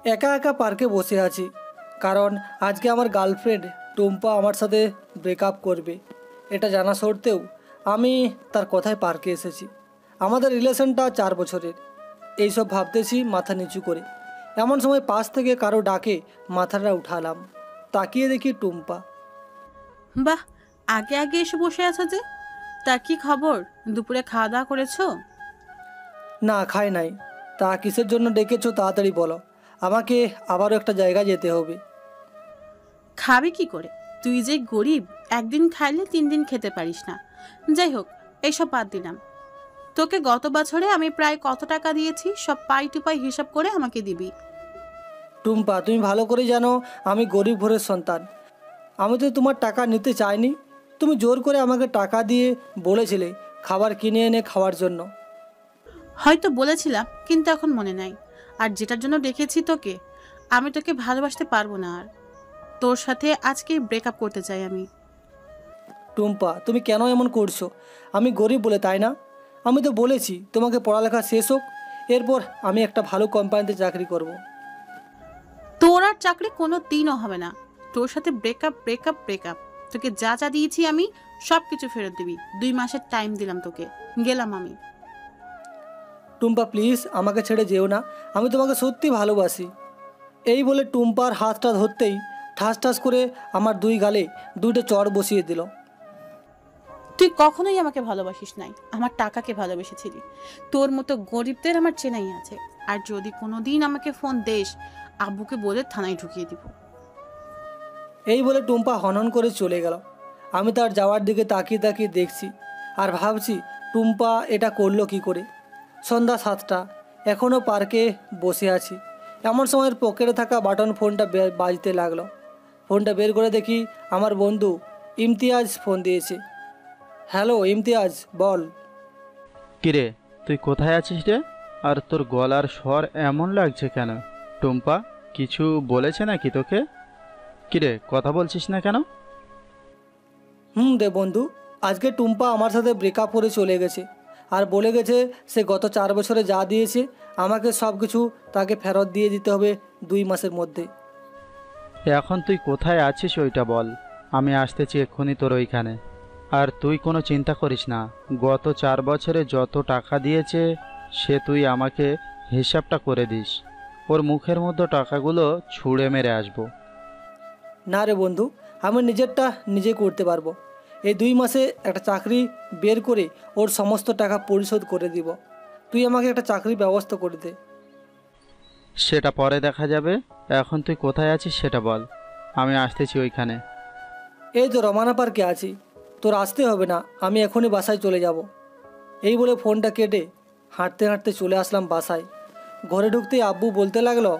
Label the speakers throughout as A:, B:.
A: একা একা পার্কে বসে আছি, কারণ আজকে আমার গার্লফ্রেন্ড টুম্পা আমার সাথে ব্রেকআপ করবে। এটা জানা সত্ত্বেও আমি তার কথায় পার্কে এসেছি। আমাদের রিলেশনটা 4 বছরের। এইসব ভাবতেছি মাথা নিচু করে। এমন সময় পাশ থেকে কারো ডাকে মাথাটা উঠালাম, তাকিয়ে দেখি টুম্পা।
B: বাহ, আগে আগে এসে বসে আছো যে। তা কি খবর? দুপুরে খাওয়া দাওয়া করেছো?
A: না, খাই নাই। তা কিসের জন্য ডেকেছো তাড়াতাড়ি বলো, আমাকে আবারও একটা জায়গায় যেতে হবে।
B: খাবি কি করে? তুই যে গরিব, একদিন খাইলে 3 দিন খেতে পারিস না। যাই হোক, এইসব বাদ দিলাম। তোকে গত বছরে আমি প্রায় কত টাকা দিয়েছি সব পাই টু পাই হিসাব করে আমাকে দিবি।
A: টুম্পা, তুমি ভালো করে জানো আমি গরিব ঘরের সন্তান। আমি তো তোমার টাকা নিতে চাইনি। তুমি জোর করে আমাকে টাকা দিয়ে বলেছিলে খাবার কিনে এনে খাওয়ার জন্য।
B: হয়তো বলেছিলাম, কিন্তু এখন মনে নাই। আর যেটার জন্য ডেকেছি তোকে, আমি তোকে ভালোবাসতে পারবো না আর। তোর সাথে আজকে ব্রেকআপ করতে চাই আমি।
A: টুম্পা, তুমি কেন এমন করছো? আমি গরিব বলে তাই না? আমি তো বলেছি তোমাকে পড়ালেখা শেষ হোক, এরপর আমি একটা ভালো কোম্পানিতে চাকরি করব।
B: তোর আর চাকরি কোনো দিনও হবে না। তোর সাথে ব্রেকআপ ব্রেকআপ ব্রেকআপ। তোকে যা যা দিয়েছি আমি সব কিছু ফেরত দিবি। 2 মাসের টাইম দিলাম তোকে, গেলাম আমি।
A: টুম্পা প্লিজ, আমাকে ছেড়ে যেও না। আমি তোমাকে সত্যি ভালোবাসি। এই বলে টুম্পার হাতটা ধরতেই ঠাস ঠাস করে আমার দুই গালে দুইটা চড় বসিয়ে দিল।
B: তুই কখনোই আমাকে ভালোবাসিস নাই, আমার টাকাকে ভালোবেসেছিলি। তোর মতো গরিবদের আমার চেনাই আছে। আর যদি কোনোদিন আমাকে ফোন দেস, আব্বুকে বলে থানায় ঢুকিয়ে দিব।
A: এই বলে টুম্পা হনন করে চলে গেল। আমি তার যাওয়ার দিকে তাকিয়ে তাকিয়ে দেখছি আর ভাবছি টুম্পা এটা করলো কি করে। সন্ধ্যা 7টা, এখনও পার্কে বসে আছি। এমন সময় পকেটে থাকা বাটন ফোনটা বাজতে লাগলো। ফোনটা বের করে দেখি আমার বন্ধু ইমতিয়াজ ফোন দিয়েছে। হ্যালো ইমতিয়াজ, বল।
C: কিরে, তুই কোথায় আছিস রে? আর তোর গলার স্বর এমন লাগছে কেন? টুম্পা কিছু বলেছে নাকি তোকে? কিরে, কথা বলছিস না কেন?
A: রে বন্ধু, আজকে টুম্পা আমার সাথে ব্রেকআপ করে চলে গেছে। আর বলে গেছে সে গত 4 বছরে যা দিয়েছে আমাকে সব কিছু তাকে ফেরত দিয়ে দিতে হবে 2 মাসের মধ্যে।
C: এখন তুই কোথায় আছিস ওইটা বল, আমি আসতেছি এক্ষুনি তোর ওইখানে। আর তুই কোনো চিন্তা করিস না, গত 4 বছরে যত টাকা দিয়েছে সে তুই আমাকে হিসাবটা করে দিস। ওর মুখের মধ্যে টাকাগুলো ছুঁড়ে মেরে আসবো।
A: না রে বন্ধু, আমি নিজেরটা নিজে করতে পারবো। এই 2 মাসে একটা চাকরি বের করে ওর সমস্ত টাকা পরিশোধ করে দিব। তুই আমাকে একটা চাকরির ব্যবস্থা করে দে।
C: সেটা পরে দেখা যাবে, এখন তুই কোথায় আছিস সেটা বল, আমি আসতেছি ওইখানে।
A: এই তো রমানা পার্কে আছি, তোর আসতে হবে না, আমি এখনই বাসায় চলে যাব। এই বলে ফোনটা কেটে হাঁটতে হাঁটতে চলে আসলাম বাসায়। ঘরে ঢুকতেই আব্বু বলতে লাগলো,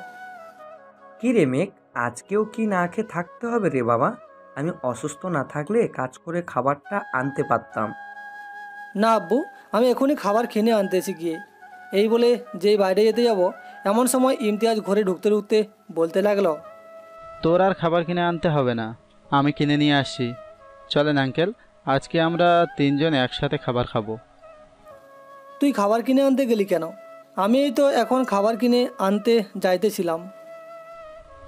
D: কি রে মেঘ, আজকেও কি না খেয়ে থাকতে হবে রে বাবা? আমি অসুস্থ না থাকলে কাজ করে খাবারটা আনতে পারতাম।
A: না আব্বু, আমি এখনই খাবার কিনে আনতেছি গিয়ে। এই বলে যেই বাইরে যেতে যাব, এমন সময় ইমতিয়াজ ঘরে ঢুকতে ঢুকতে বলতে লাগলো,
C: তোর আর খাবার কিনে আনতে হবে না, আমি কিনে নিয়ে আসছি। চলেন আঙ্কেল, আজকে আমরা 3জন একসাথে খাবার খাবো।
A: তুই খাবার কিনে আনতে গেলি কেন? আমি এই তো এখন খাবার কিনে আনতে যাইতেছিলাম।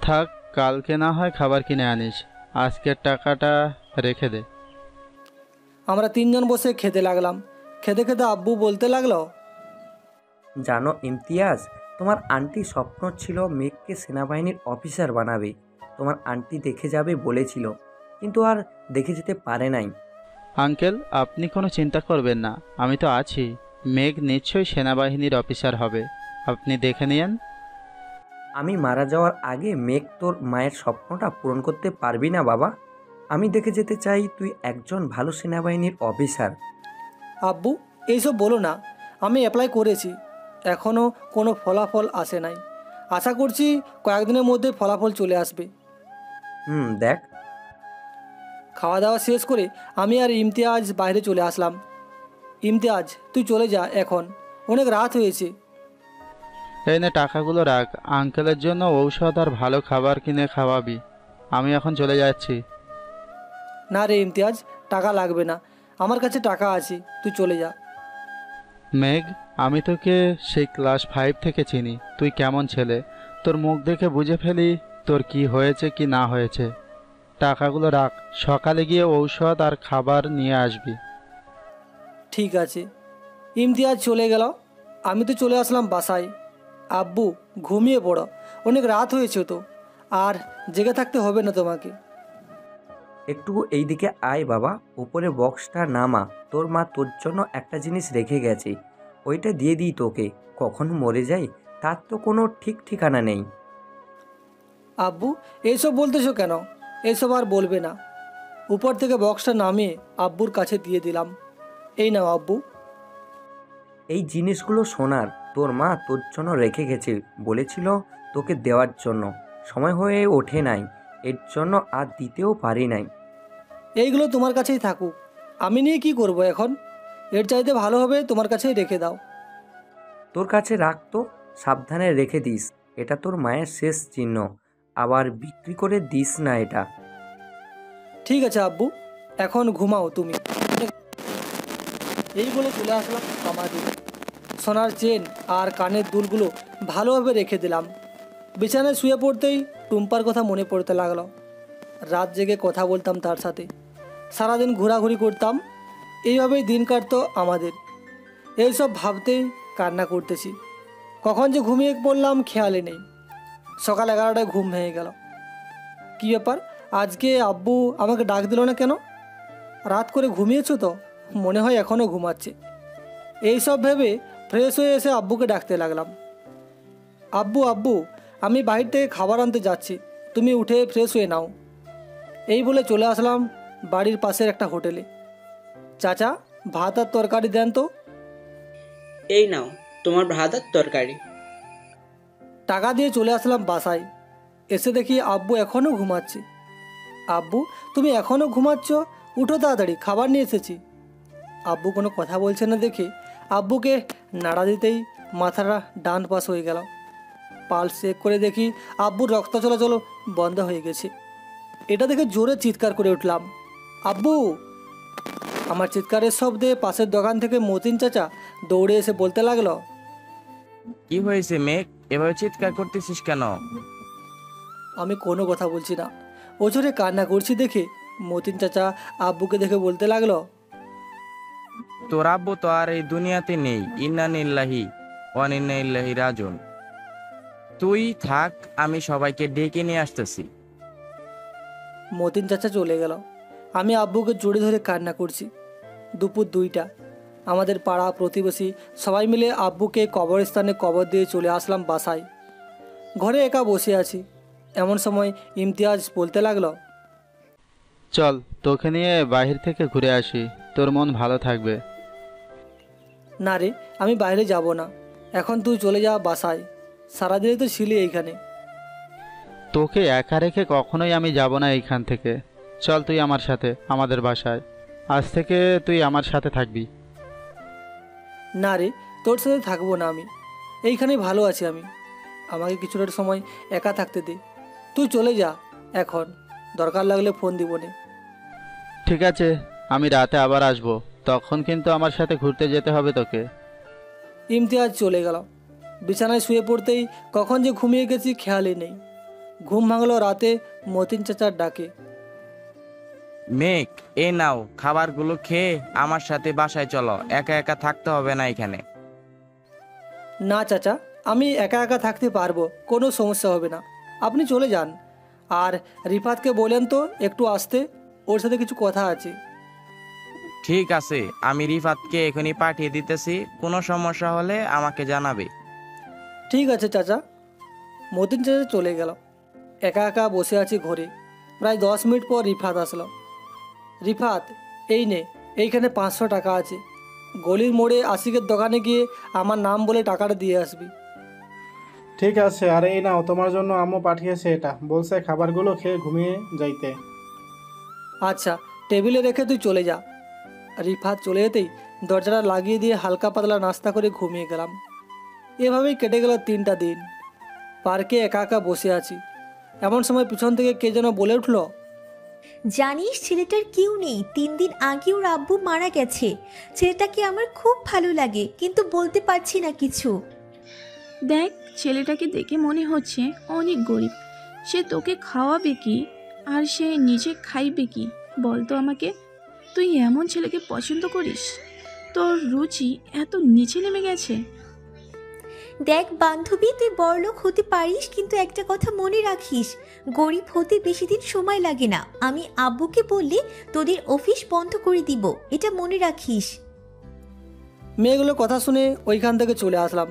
C: থাক, কালকে না হয় খাবার কিনে আনিস, আজকের টাকাটা রেখে দে।
A: আমরা 3জন বসে খেতে লাগলাম। খেতে খেতে আব্বু বলতে লাগলো,
D: জানো ইমতিয়াজ, তোমার আন্টি স্বপ্ন ছিল মেঘকে সেনাবাহিনীর অফিসার বানাবে। তোমার আন্টি দেখে যাবে বলেছিল, কিন্তু আর দেখে যেতে পারে নাই।
C: আঙ্কেল, আপনি কোনো চিন্তা করবেন না, আমি তো আছি। মেঘ নিশ্চয়ই সেনাবাহিনীর অফিসার হবে, আপনি দেখে নিয়েন।
D: আমি মারা যাওয়ার আগে মেঘ তোর মায়ের স্বপ্নটা পূরণ করতে পারবি না বাবা? আমি দেখে যেতে চাই তুই একজন ভালো সেনাবাহিনীর অফিসার।
A: আব্বু এইসব বলো না, আমি অ্যাপ্লাই করেছি, এখনও কোনো ফলাফল আসে নাই। আশা করছি কয়েকদিনের মধ্যে ফলাফল চলে আসবে।
D: দেখ।
A: খাওয়া দাওয়া শেষ করে আমি আর ইমতিয়াজ বাইরে চলে আসলাম। ইমতিয়াজ, তুই চলে যা, এখন অনেক রাত হয়েছে।
C: এই নে টাকাগুলো রাখ, আঙ্কেলের জন্য ঔষধ আর ভালো খাবার কিনে খাওয়াবি। আমি এখন চলে যাচ্ছি।
A: না রে ইমতিয়াজ, টাকা লাগবে না, আমার কাছে টাকা আছে, তুই চলে যা।
C: মেঘ, আমি তোকে সেই ক্লাস 5 থেকে চিনি, তুই কেমন ছেলে। তোর মুখ দেখে বুঝে ফেলি তোর কি হয়েছে কি না হয়েছে। টাকাগুলো রাখ, সকালে গিয়ে ঔষধ আর খাবার নিয়ে আসবি।
A: ঠিক আছে। ইমতিয়াজ চলে গেল। আমি তো চলে আসলাম বাসায়। আব্বু, ঘুমিয়ে পড়ো, অনেক রাত হয়েছে তো, আর জেগে থাকতে হবে না তোমাকে।
D: একটু এইদিকে আয় বাবা, উপরে বক্সটা নামা। তোর মা তোর জন্য একটা জিনিস রেখে গেছে, ওইটা দিয়ে দিই তোকে। কখন মরে যাই তার তো কোনো ঠিক ঠিকানা নেই।
A: আব্বু, এইসব বলতেছো কেন? এইসব আর বলবে না। উপর থেকে বক্সটা নামিয়ে আব্বুর কাছে দিয়ে দিলাম। এই নাও আব্বু।
D: এই জিনিসগুলো সোনার, তোর মা তোর জন্য রেখে গেছে, বলেছিল তোকে দেওয়ার জন্য, সময় হয়ে ওঠে নাই, এর জন্য আর দিতেও পারি নাই।
A: এইগুলো তোমার কাছেই থাকুক, আমি নিয়ে কি করব এখন? এর চাইতে ভালো হবে তোমার কাছেই রেখে দাও।
D: তোর কাছে রাখ তো, সাবধানে রেখে দিস। এটা তোর মায়ের শেষ চিহ্ন, আবার বিক্রি করে দিস না এটা।
A: ঠিক আছে আব্বু, এখন ঘুমাও তুমি। এই বলে চলে আসলাম আমাদের। সোনার চেন আর কানের দুলগুলো ভালোভাবে রেখে দিলাম। বিছানায় শুয়ে পড়তেই টুম্পার কথা মনে পড়তে লাগলো। রাত জেগে কথা বলতাম তার সাথে, সারাদিন ঘোরাঘুরি করতাম, এইভাবেই দিন কাটতো আমাদের। এইসব ভাবতেই কান্না করতেছি। কখন যে ঘুমিয়ে পড়লাম খেয়ালে নেই। সকাল 11টায় ঘুম ভেঙে গেল। কী ব্যাপার, আজকে আব্বু আমাকে ডাক দিল না কেন? রাত করে ঘুমিয়েছো তো, মনে হয় এখনও ঘুমাচ্ছে। এইসব ভেবে ফ্রেশ হয়ে এসে আব্বুকে ডাকতে লাগলাম। আব্বু আব্বু, আমি বাইরে থেকে খাবার আনতে যাচ্ছি, তুমি উঠে ফ্রেশ হয়ে নাও। এই বলে চলে আসলাম বাড়ির পাশের একটা হোটেলে। চাচা, ভাত আর তরকারি দেন তো।
E: এই নাও তোমার ভাত আর তরকারি।
A: টাকা দিয়ে চলে আসলাম বাসায়। এসে দেখি আব্বু এখনও ঘুমাচ্ছে। আব্বু, তুমি এখনও ঘুমাচ্ছ? উঠো তাড়াতাড়ি, খাবার নিয়ে এসেছি। আব্বু কোনো কথা বলছে না দেখে আব্বুকে নাড়া দিতেই মাথাটা ডান পাশ হয়ে গেল। পালস চেক করে দেখি আব্বুর রক্ত চলাচল বন্ধ হয়ে গেছে। এটা দেখে জোরে চিৎকার করে উঠলাম, আব্বু! আমার চিৎকারের শব্দে পাশের দোকান থেকে মতিন চাচা দৌড়ে এসে বলতে লাগলো,
F: কি হয়েছে মেঘ, এভাবে চিৎকার করতেছিস কেন?
A: আমি কোনো কথা বলছি না। ও জোরে কান্না করছি দেখে মতিন চাচা আব্বুকে দেখে বলতে লাগলো,
F: তোর আব্বু তো আর এই দুনিয়াতে নেই। ইন্না নিল্লাহি ওয়া ইন্না ইলাইহি রাজিউন। তুই থাক, আমি সবাইকে ডেকে নিয়ে আসতেছি।
A: মতিন চাচা চলে গেল। আমি আব্বুকে জড়ি ধরে কান্না করছি। দুপুর 2টা। আমাদের পাড়া প্রতিবেশী সবাই মিলে আব্বুকে কবরস্থানে কবর দিয়ে চলে আসলাম বাসায়। ঘরে একা বসে আছি, এমন সময় ইমতিয়াজ বলতে লাগলো,
C: চল, তোকে নিয়ে বাহির থেকে ঘুরে আসি, তোর মন ভালো থাকবে।
A: না রে, আমি বাইরে যাব না, এখন তুই চলে যা বাসায়। সারাদিনই তো ছিলি এইখানে।
C: তোকে একা রেখে কখনোই আমি যাব না এইখান থেকে। চল তুই আমার সাথে আমাদের বাসায়, আজ থেকে তুই আমার সাথে থাকবি।
A: না রে, তোর সাথে থাকবো না আমি, এইখানেই ভালো আছি আমি। আমাকে কিছুটা সময় একা থাকতে দে। তুই চলে যা এখন, দরকার লাগলে ফোন দিব নে।
C: ঠিক আছে, আমি রাতে আবার আসবো, তখন কিন্তু আমার সাথে ঘুরতে যেতে হবে তোকে।
A: ইমতিয়াজ চলে গেল। বিছানায় শুয়ে পড়তেই কখন যে ঘুমিয়ে গেছি খেয়ালই নেই। ঘুম ভাঙলো রাতে মতিন চাচার ডাকে।
F: মেঘ, এ নাও খাবারগুলো খেয়ে আমার সাথে বাসায় চলো, একা একা থাকতে হবে না এখানে।
A: না চাচা, আমি একা একা থাকতে পারবো, কোনো সমস্যা হবে না, আপনি চলে যান। আর রিফাতকে বলেন তো একটু আসতে, ওর সাথে কিছু কথা আছে।
F: ঠিক আছে, আমি রিফাতকে এখনই পাঠিয়ে দিতেছি, কোনো সমস্যা হলে আমাকে জানাবে।
A: ঠিক আছে চাচা। মতিন চাচা চলে গেল। একা একা বসে আছি ঘরে। প্রায় 10 মিনিট পর রিফাত আসলো। রিফাত, এই নে, এইখানে 500 টাকা আছে। গলির মোড়ে আশিকের দোকানে গিয়ে আমার নাম বলে টাকাটা দিয়ে আসবি।
G: ঠিক আছে, আর এই নাও, তোমার জন্য আম্মু পাঠিয়েছে এটা, বলছে খাবারগুলো খেয়ে ঘুমিয়ে যাইতে।
A: আচ্ছা, টেবিলে রেখে তুই চলে যা। রিফাত চলে যেতেই দরজাটা লাগিয়ে দিয়ে হালকা পাতলা নাস্তা করে ঘুমিয়ে গেলাম। এভাবেই কেটে গেল 3টা দিন। পার্কে একা একা বসে আছি, এমন সময় পিছন থেকে কে যেন বলে উঠল,
H: জানিস ছেলেটার কেউ নেই, 3 দিন আগে ওর আব্বু মারা গেছে। ছেলেটাকে আমার খুব ভালো লাগে, কিন্তু বলতে পারছি না কিছু।
I: দেখ, ছেলেটাকে দেখে মনে হচ্ছে অনেক গরিব। সে তোকে খাওয়াবে কি আর সে নিজে খাইবে কি বল তো আমাকে? তুই এমন ছেলেকে পছন্দ করিস? তোর রুচি এত নিচে নেমে গেছে?
H: দেখ বান্ধবী, তুই বড়লোক হতে পারিস, কিন্তু একটা কথা মনে রাখিস, গরিব হতে বেশি দিন সময় লাগে না। আমি আব্বুকে বললে তোদের অফিস বন্ধ করে দিব, এটা মনে রাখিস।
A: মেয়েগুলো কথা শুনে ওইখান থেকে চলে আসলাম।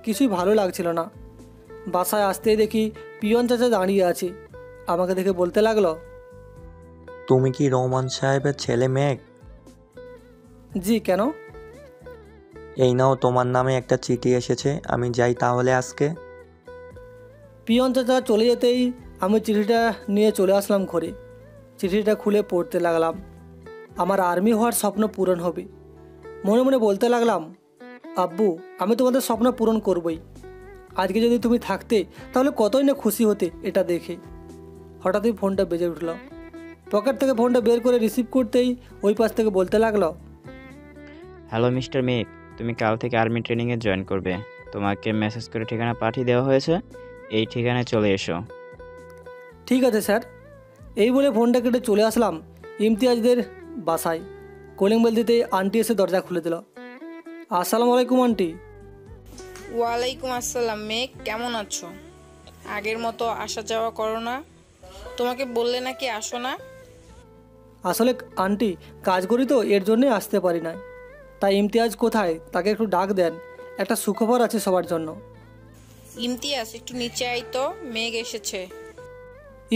A: কিছুই ভালো লাগছিল না। বাসায় আসতেই দেখি পিয়ন চাচা দাঁড়িয়ে আছে। আমাকে দেখে বলতে লাগলো,
J: তুমি কি রহমান সাহেবের ছেলে মেঘ?
A: জি, কেন?
J: এই নাও, তোমার নামে একটা চিঠি এসেছে। আমি যাই তাহলে আজকে।
A: পিয়ন চাচা চলে যেতেই আমি চিঠিটা নিয়ে চলে আসলাম ঘরে। চিঠিটা খুলে পড়তে লাগলাম। আমার আর্মি হওয়ার স্বপ্ন পূরণ হবে। মনে মনে বলতে লাগলাম, আব্বু, আমি তোমাদের স্বপ্ন পূরণ করবই। আজকে যদি তুমি থাকতে তাহলে কতই না খুশি হতে এটা দেখে। হঠাৎই ফোনটা বেজে উঠল। পকেট থেকে ফোনটা বের করে রিসিভ করতেই ওই পাশ থেকে বলতে লাগলো,
K: হ্যালো মিস্টার মেঘ, তুমি কাল থেকে আর্মি ট্রেনিংয়ে জয়েন করবে। তোমাকে মেসেজ করে ঠিকানা পাঠিয়ে দেওয়া হয়েছে, এই ঠিকানায় চলে এসো।
A: ঠিক আছে স্যার। এই বলে ফোনটা কেটে চলে আসলাম ইমতিয়াজদের বাসায়। কলিং বেল দিতেই আন্টি এসে দরজা খুলে দিল। আসসালামু আলাইকুম আন্টি।
L: ওয়ালাইকুম আসসালাম। মেঘ, কেমন আছো? আগের মতো আসা যাওয়া করো না? তোমাকে বললে নাকি আসো না?
A: আসলে আন্টি, কাজ করি তো, এর জন্যে আসতে পারি না। তাই ইমতিয়াজ কোথায়, তাকে একটু ডাক দেন, একটা সুখবর আছে সবার জন্য।
L: ইমতিয়াজ, একটু নিচে আই তো, মেঘ এসেছে।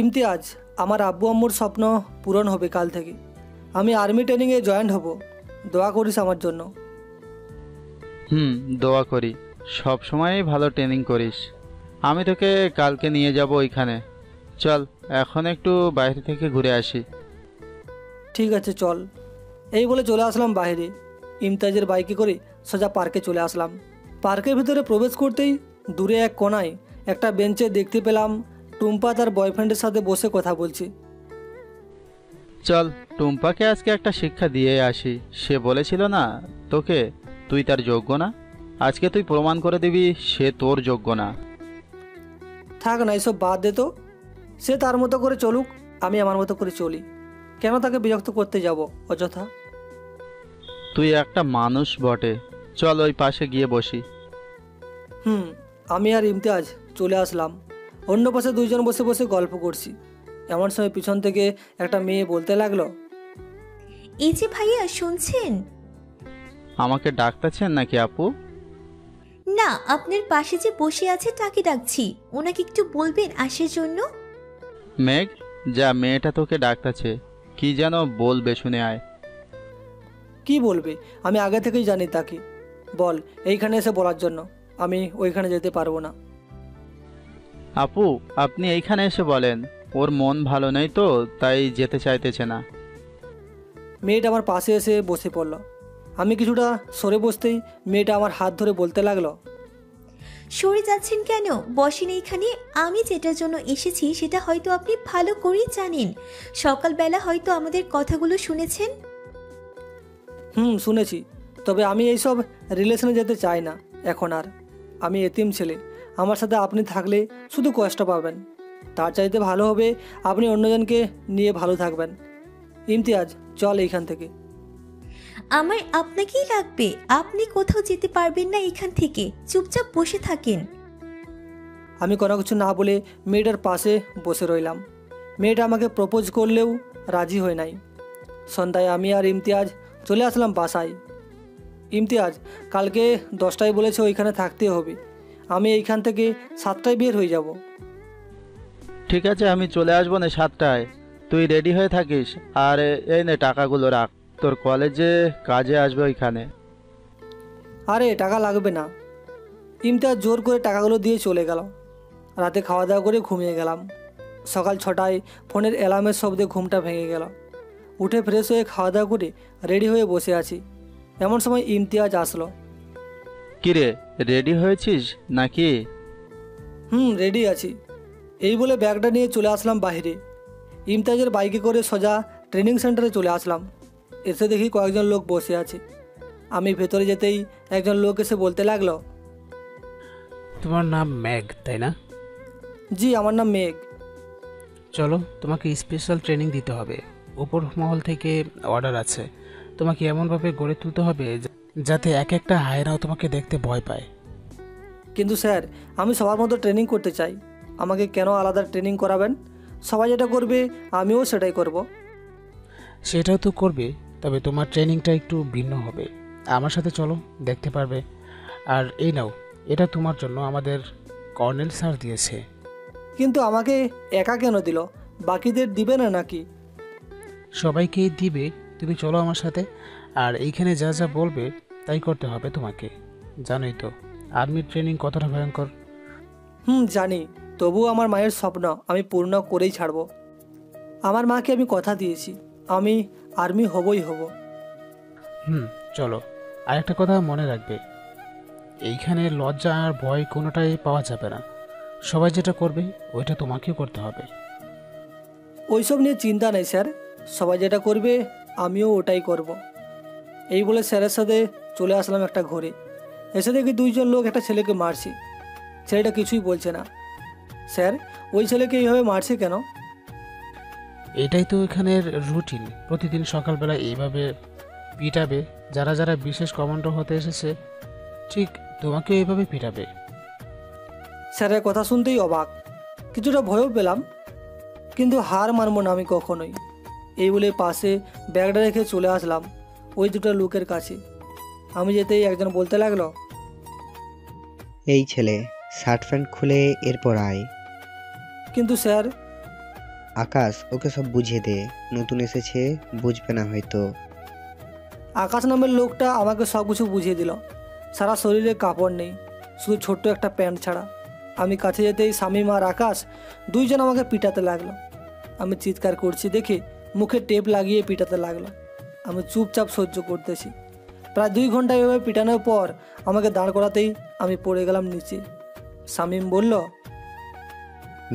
A: ইমতিয়াজ, আমার আব্বু আম্মুর স্বপ্ন পূরণ হবে কাল থেকে। আমি আর্মি ট্রেনিংয়ে জয়েন্ট হব। দোয়া করিস আমার জন্য।
C: দোয়া করি। সব সময়ই ভালো ট্রেনিং করিস। আমি তোকে কালকে নিয়ে যাব ওইখানে। চল এখন একটু বাইরে থেকে ঘুরে আসি।
A: ঠিক আছে, চল। এই বলে চলে আসলাম বাইরে। ইমতিয়াজের বাইকে করে সোজা পার্কে চলে আসলাম। পার্কের ভিতরে প্রবেশ করতেই দূরে এক কোনায় একটা বেঞ্চে দেখতে পেলাম টুম্পা তার বয়ফ্রেন্ডের সাথে বসে কথা বলছে।
C: চল টুম্পাকে আজকে একটা শিক্ষা দিয়ে আসি। সে বলেছিল না তোকে তুই তার যোগ্য না? আজকে তুই প্রমাণ করে দিবি সে তোর যোগ্য না।
A: থাক না, এসব বাদ দে তো। সে তার মতো করে চলুক, আমি আমার মতো করে চলি। কেন তাকে বিরক্ত করতে যাব অযথা?
C: তুই একটা মানুষ বটে। চল ওই পাশে গিয়ে বসি।
A: আমি আর ইমতিয়াজ চলে আসলাম। অন্য পাশে দুইজন বসে বসে গল্প করছি। এমন সময় পিছন থেকে একটা মেয়ে বলতে লাগলো,
H: এই যে ভাইয়া, শুনছেন?
C: আমাকে ডাকতেছেন নাকি আপু?
H: না, আপনার পাশে যে বসে আছে তাকে ডাকছি। ওনাকে একটু বলবেন আসার জন্য।
C: মেঘ, যা, মেয়েটা তোকে ডাকতেছে। কি যেন বলবে, শুনে আয়।
A: কি বলবে? আমি আগে থেকেই জানি তাকে। বল এইখানে এসে বলার জন্য। আমি ওইখানে যেতে পারবো না।
C: আপু, আপনি এইখানে এসে বলেন। ওর মন ভালো নেই তো, তাই যেতে চাইতেছে না।
A: মেয়েটা আমার পাশে এসে বসে পড়ল। আমি কিছুটা সরে বসতেই মেয়েটা আমার হাত ধরে বলতে লাগলো,
H: সরে যাচ্ছেন কেন? বসেন এইখানে। আমি যেটার জন্য এসেছি সেটা হয়তো আপনি ভালো করেই জানেন। সকালবেলা হয়তো আমাদের কথাগুলো শুনেছেন।
A: শুনেছি। তবে আমি এইসব রিলেশনে যেতে চাই না এখন আর। আমি এতিম ছেলে। আমার সাথে আপনি থাকলে শুধু কষ্ট পাবেন। তার চাইতে ভালো হবে আপনি অন্যজনকে নিয়ে ভালো থাকবেন। ইমতিয়াজ, চল এইখান থেকে।
H: আমার আপনাকেই লাগবে। আপনি কোথাও যেতে পারবেন না এখান থেকে। চুপচাপ বসে থাকেন।
A: আমি কোনো কিছু না বলে মেয়েটার পাশে বসে রইলাম। মেয়েটা আমাকে প্রপোজ করলেও রাজি হয় নাই। সন্ধ্যায় আমি আর ইমতিয়াজ চলে আসলাম বাসায়। ইমতিয়াজ, কালকে 10টায় বলেছে ওইখানে থাকতে হবে। আমি এইখান থেকে 7টায় বের হয়ে যাব।
C: ঠিক আছে, আমি চলে আসবো না 7টায়। তুই রেডি হয়ে থাকিস। আর এই নে টাকাগুলো রাখ, তোর কলেজে কাজে আসবে ওইখানে।
A: আরে টাকা লাগবে না। ইমতিয়াজ জোর করে টাকাগুলো দিয়ে চলে গেল। রাতে খাওয়া দাওয়া করে ঘুমিয়ে গেলাম। সকাল 6টায় ফোনের অ্যালার্মের শব্দে ঘুমটা ভেঙে গেল। উঠে ফ্রেশ হয়ে খাওয়া দাওয়া করে রেডি হয়ে বসে আছি। এমন সময় ইমতিয়াজ আসলো।
C: কিরে, রেডি হয়েছিস নাকি?
A: রেডি আছি। এই বলে ব্যাগটা নিয়ে চলে আসলাম বাইরে। ইমতিয়াজের বাইকে করে সোজা ট্রেনিং সেন্টারে চলে আসলাম। এসে দেখি কয়েকজন লোক বসে আছে। আমি ভেতরে যেতেই একজন লোক এসে বলতে লাগলো,
M: তোমার নাম ম্যাগ তাই না?
A: জি, আমার নাম মেঘ।
M: চলো, তোমাকে স্পেশাল ট্রেনিং দিতে হবে। উপর মহল থেকে অর্ডার আছে, তোমাকে এমনভাবে গড়ে তুলতে হবে যাতে এক একটা হায়নাও তোমাকে দেখতে ভয় পায়।
A: কিন্তু স্যার, আমি সবার মতো ট্রেনিং করতে চাই, আমাকে কেন আলাদা ট্রেনিং করাবেন? সবাই যেটা করবে আমিও সেটাই করব।
M: সেটাও তো করবে, তবে তোমার ট্রেনিংটা একটু ভিন্ন হবে। আমার সাথে চলো, দেখতে পারবে। আর এই নাও, এটা তোমার জন্য আমাদের কর্নেল স্যার দিয়েছে।
A: কিন্তু আমাকে একা কেন দিল? বাকিদের দিবে না নাকি?
M: সবাইকেই দিবে, তুমি চলো আমার সাথে। আর এইখানে যা যা বলবে তাই করতে হবে তোমাকে। জানোই তো আর্মির ট্রেনিং কতটা ভয়ঙ্কর।
A: জানি, তবুও আমার মায়ের স্বপ্ন আমি পূর্ণ করেই ছাড়ব। আমার মাকে আমি কথা দিয়েছি, আমি আর্মি হবই হব।
M: চলো। আর একটা কথা মনে রাখবে, এইখানে লজ্জা আর ভয় কোনোটাই পাওয়া যাবে না। সবাই যেটা করবে ওইটা তোমাকেও করতে হবে।
A: ওইসব নিয়ে চিন্তা নেই স্যার, সবাই যেটা করবে আমিও ওটাই করব। এই বলে স্যারের সাথে চলে আসলাম একটা ঘরে। এসে দেখি দুইজন লোক একটা ছেলেকে মারছে। ছেলেটা কিছুই বলছে না। স্যার, ওই ছেলেকে এইভাবে মারছে কেন?
M: এটাই তো এখানের রুটিন। প্রতিদিন সকালবেলা এইভাবে পিটাবে। যারা যারা বিশেষ কমান্ডো হতে এসেছে ঠিক তোমাকে এইভাবে পিটাবে।
A: স্যারের কথা শুনতেই অবাক, কিছুটা ভয়ও পেলাম, কিন্তু হার মানব না আমি কখনোই। এই বলে পাশে ব্যাগটা রেখে চলে আসলাম ওই দুটো লোকের কাছে। আমি যেতেই একজন বলতে লাগলো,
N: এই ছেলে শার্ট প্যান্ট খুলে এরপর আয়।
A: কিন্তু স্যার।
N: আকাশ, ওকে সব বুঝিয়ে দে, নতুন এসেছে, বুঝবে না হয়তো।
A: আকাশ নামের লোকটা আমাকে সব কিছু বুঝিয়ে দিল। সারা শরীরে কাপড় নেই, শুধু ছোট্ট একটা প্যান্ট ছাড়া। আমি কাছে যেতেই শামীম আর আকাশ দুইজন আমাকে পিটাতে লাগলো। আমি চিৎকার করছি দেখে মুখে টেপ লাগিয়ে পিটাতে লাগলো। আমি চুপচাপ সহ্য করতেছি। প্রায় 2 ঘন্টা এভাবে পিটানোর পর আমাকে দাঁড় করাতেই আমি পড়ে গেলাম নিচে। শামীম বলল,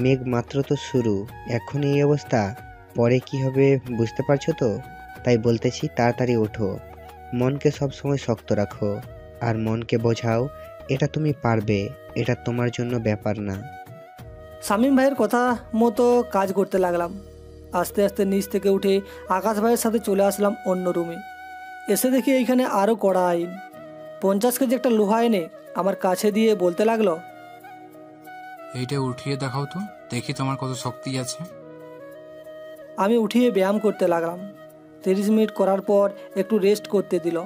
N: মেঘ, মাত্র তো শুরু, এখন এই অবস্থা, পরে কি হবে বুঝতে পারছো তো? তাই বলতেছি তাড়াতাড়ি ওঠো। মনকে সবসময় শক্ত রাখো আর মনকে বোঝাও এটা তুমি পারবে, এটা তোমার জন্য ব্যাপার না।
A: শামীম ভাইয়ের কথা মতো কাজ করতে লাগলাম। আস্তে আস্তে নিচ থেকে উঠে আকাশ ভাইয়ের সাথে চলে আসলাম অন্য রুমে। এসে দেখি এইখানে আরও কড়া আইন। 50 কেজি একটা লোহা এনে আমার কাছে দিয়ে বলতে লাগলো,
O: এইটা উঠিয়ে দেখাও তো, দেখি তোমার কত শক্তি আছে।
A: আমি উঠিয়ে ব্যায়াম করতে লাগলাম। 30 মিনিট করার পর একটু রেস্ট করতে দিল।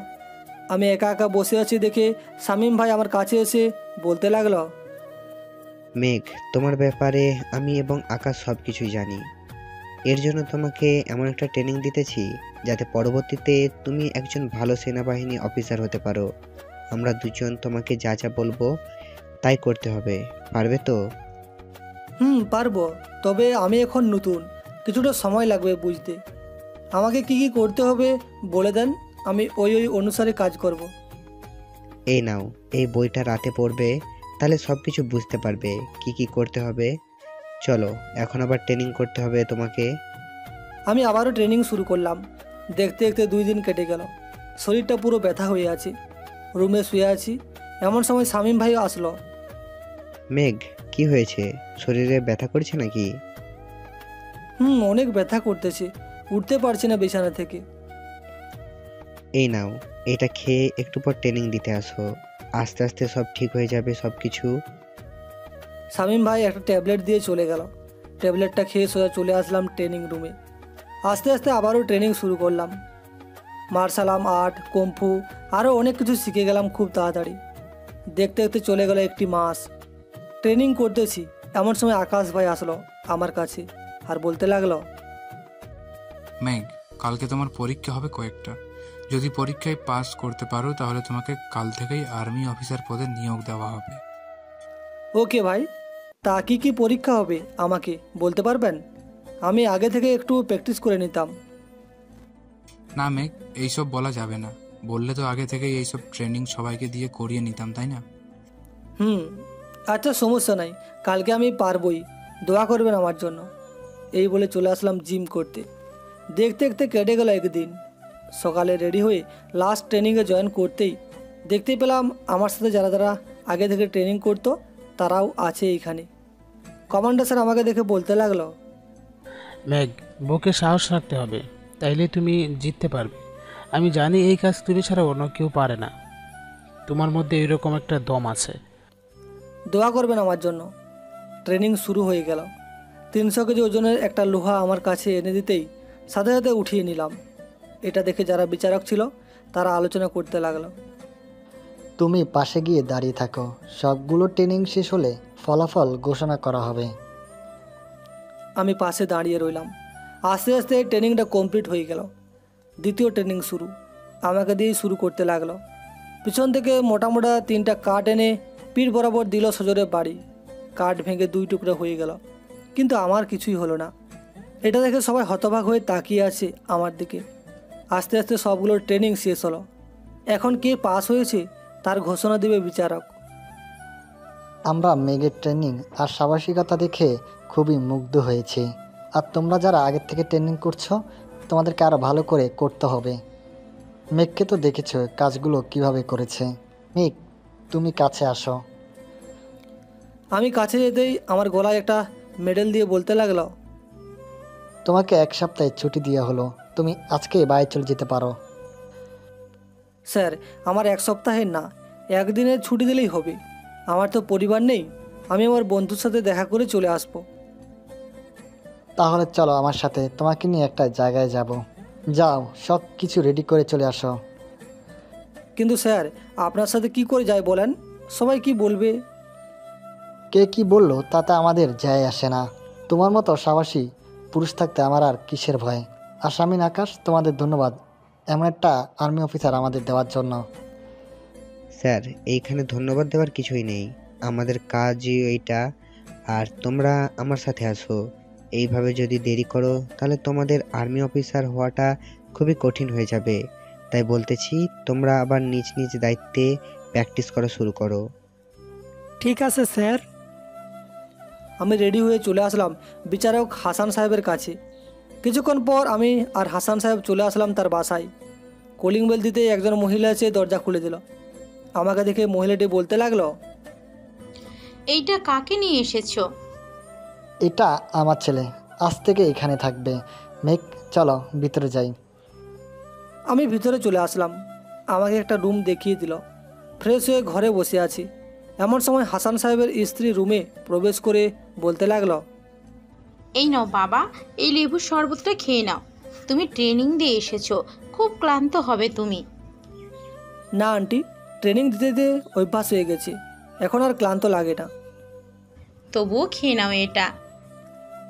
A: আমি একা একা বসে আছি দেখে শামীম ভাই আমার কাছে এসে বলতে লাগলো,
N: মেঘ, তোমার ব্যাপারে আমি এবং আকাশ সব কিছুই জানি। এর জন্য তোমাকে এমন একটা ট্রেনিং দিতেছি যাতে পরবর্তীতে তুমি একজন ভালো সেনাবাহিনী অফিসার হতে পারো। আমরা দুজন তোমাকে যা যা বলবো তাই করতে হবে, পারবে তো?
A: পারবো, তবে আমি এখন নতুন, কিছুটা সময় লাগবে বুঝতে। আমাকে কি কি করতে হবে বলে দেন, আমি ওই অনুসারে কাজ করব।
N: এই নাও, এই বইটা রাতে পড়বে, তাহলে সব কিছু বুঝতে পারবে কি কি করতে হবে। চলো, এখন আবার ট্রেনিং করতে হবে তোমাকে।
A: আমি আবারও ট্রেনিং শুরু করলাম। দেখতে দেখতে 2 দিন কেটে গেল। শরীরটা পুরো ব্যথা হয়ে আছে। রুমে শুয়ে আছি, এমন সময় শামীম ভাইও আসলো।
N: মেঘ, কি হয়েছে? শরীরে ব্যথা করছে নাকি?
A: অনেক ব্যথা করতেছে, উঠতে পারছি না বিছানা থেকে।
N: এই নাও, এটা খেয়ে একটু পর ট্রেনিং দিতে আসো, আস্তে আস্তে সব ঠিক হয়ে যাবে সব কিছু।
A: শামীম ভাই একটা ট্যাবলেট দিয়ে চলে গেল। ট্যাবলেটটা খেয়ে সোজা চলে আসলাম ট্রেনিং রুমে। আস্তে আস্তে আবারও ট্রেনিং শুরু করলাম। মার্শাল আর্ট, কুম্ফু, আরও অনেক কিছু শিখে গেলাম খুব তাড়াতাড়ি। দেখতে দেখতে চলে গেল 1 মাস। ট্রেনিং করতেছি, এমন সময় আকাশ ভাই আসলো আমার কাছে আর বলতে লাগলো,
O: মেঘ, কালকে তোমার পরীক্ষা হবে কয়েকটা। যদি পরীক্ষায় পাস করতে পারো তাহলে তোমাকে কাল থেকেই আর্মি অফিসার পদে নিয়োগ দেওয়া হবে।
A: ওকে ভাই, তা কি কি পরীক্ষা হবে আমাকে বলতে পারবেন? আমি আগে থেকে একটু প্র্যাকটিস করে নিতাম।
O: না মেঘ, এইসব বলা যাবে না। বললে তো আগে থেকেই এইসব ট্রেনিং সবাইকে দিয়ে করিয়ে নিতাম, তাই না?
A: আচ্ছা, সমস্যা নাই, কালকে আমি পারবই, দোয়া করবেন আমার জন্য। এই বলে চলে আসলাম জিম করতে। দেখতে দেখতে কেটে গেল 1 দিন। সকালে রেডি হয়ে লাস্ট ট্রেনিংয়ে জয়েন করতেই দেখতে পেলাম আমার সাথে যারা যারা আগে থেকে ট্রেনিং করতো তারাও আছে এইখানে। কমান্ডার স্যার আমাকে দেখে বলতে লাগলো,
M: মেঘ, বুকে সাহস রাখতে হবে, তাইলে তুমি জিততে পারবে। আমি জানি এই কাজ তুমি ছাড়া অন্য কেউ পারে না। তোমার মধ্যে এরকম একটা দম আছে।
A: দোয়া করবেন আমার জন্য। ট্রেনিং শুরু হয়ে গেল। 300 কেজি ওজনের একটা লোহা আমার কাছে এনে দিতেই সাথে সাথে উঠিয়ে নিলাম। এটা দেখে যারা বিচারক ছিল তারা আলোচনা করতে লাগলো।
P: তুমি পাশে গিয়ে দাঁড়িয়ে থাকো, সবগুলো ট্রেনিং শেষ হলে ফলাফল ঘোষণা করা হবে।
A: আমি পাশে দাঁড়িয়ে রইলাম। আস্তে আস্তে ট্রেনিংটা কমপ্লিট হয়ে গেল। দ্বিতীয় ট্রেনিং শুরু। আমাকে দিয়েই শুরু করতে লাগলো। পিছন থেকে মোটা 3টা কাঠ এনে পিঠ বরাবর দিল সজোরে বাড়ি। কাঠ ভেঙে 2 টুকরো হয়ে গেল, কিন্তু আমার কিছুই হলো না। এটা দেখে সবাই হতবাক হয়ে তাকিয়ে আছে আমার দিকে। আস্তে আস্তে সবগুলো ট্রেনিং শেষ হলো। এখন কে পাস হয়েছে তার ঘোষণা দেবে বিচারক।
P: আমরা মেঘের ট্রেনিং আর সাহসিকতা দেখে খুবই মুগ্ধ হয়েছি। আর তোমরা যারা আগের থেকে ট্রেনিং করছো, তোমাদেরকে আরও ভালো করে করতে হবে। মেঘকে তো দেখেছো কাজগুলো কিভাবে করেছে। মেঘ, তুমি কাছে আসো।
A: আমি কাছে যেতেই আমার গলায় একটা মেডেল দিয়ে বলতে লাগলো,
P: তোমাকে 1 সপ্তাহের ছুটি দেওয়া হলো, তুমি আজকে বাড়ি চলে যেতে পারো।
A: স্যার, আমার 1 সপ্তাহের না, 1 দিনের ছুটি দিলেই হবে। আমার তো পরিবার নেই, আমি আমার বন্ধুর সাথে দেখা করে চলে আসবো।
P: তাহলে চলো আমার সাথে, তোমাকে নিয়ে একটা জায়গায় যাব। যাও, সব কিছু রেডি করে চলে আসো।
A: কিন্তু স্যার, আপনার সাথে কি করে যাই বলেন? সবাই কি বলবে?
P: কে কি বললো তাতে আমাদের যায় আসে না। তোমার মতো সাহসী পুরুষ থাকতে আমার আর কিসের ভয়। আসামিন আকাশ, তোমাদের ধন্যবাদ এমন একটা আর্মি অফিসার আমাদের দেওয়ার জন্য।
N: স্যার, এইখানে ধন্যবাদ দেওয়ার কিছুই নেই, আমাদের কাজই এইটা। আর তোমরা আমার সাথে আসো। এইভাবে যদি দেরি করো তাহলে তোমাদের আর্মি অফিসার হওয়াটা খুবই কঠিন হয়ে যাবে। তাই বলতেছি, তোমরা আবার নিজ নিজ দায়িত্বে প্র্যাকটিস করা শুরু করো।
A: ঠিক আছে স্যার। আমি রেডি হয়ে চলে আসলাম বিচারক হাসান সাহেবের কাছে। কিছুক্ষণ পর আমি আর হাসান সাহেব চলে আসলাম তার বাসায়। কলিং বেল দিতে একজন মহিলা এসে দরজা খুলে দিল। আমাকে দেখে মহিলাটি বলতে লাগলো,
Q: এইটা কাকে নিয়ে এসেছো?
P: এটা আমার ছেলে, আজ থেকে এখানে থাকবে। মেঘ, চলো ভিতরে যাই।
A: আমি ভিতরে চলে আসলাম। আমাকে একটা রুম দেখিয়ে দিল। ফ্রেশ হয়ে ঘরে বসে আছি। এমন সময় হাসান সাহেবের স্ত্রী রুমে প্রবেশ করে বলতে লাগলো,
Q: এই নাও বাবা, এই লেবুর শরবতটা খেয়ে নাও। তুমি ট্রেনিং দিয়ে এসেছো, খুব ক্লান্ত হবে তুমি।
A: না আন্টি, ট্রেনিং দিতে দিতে অভ্যাস হয়ে গেছে, এখন আর ক্লান্ত লাগে না।
Q: তবুও খেয়ে নাও এটা।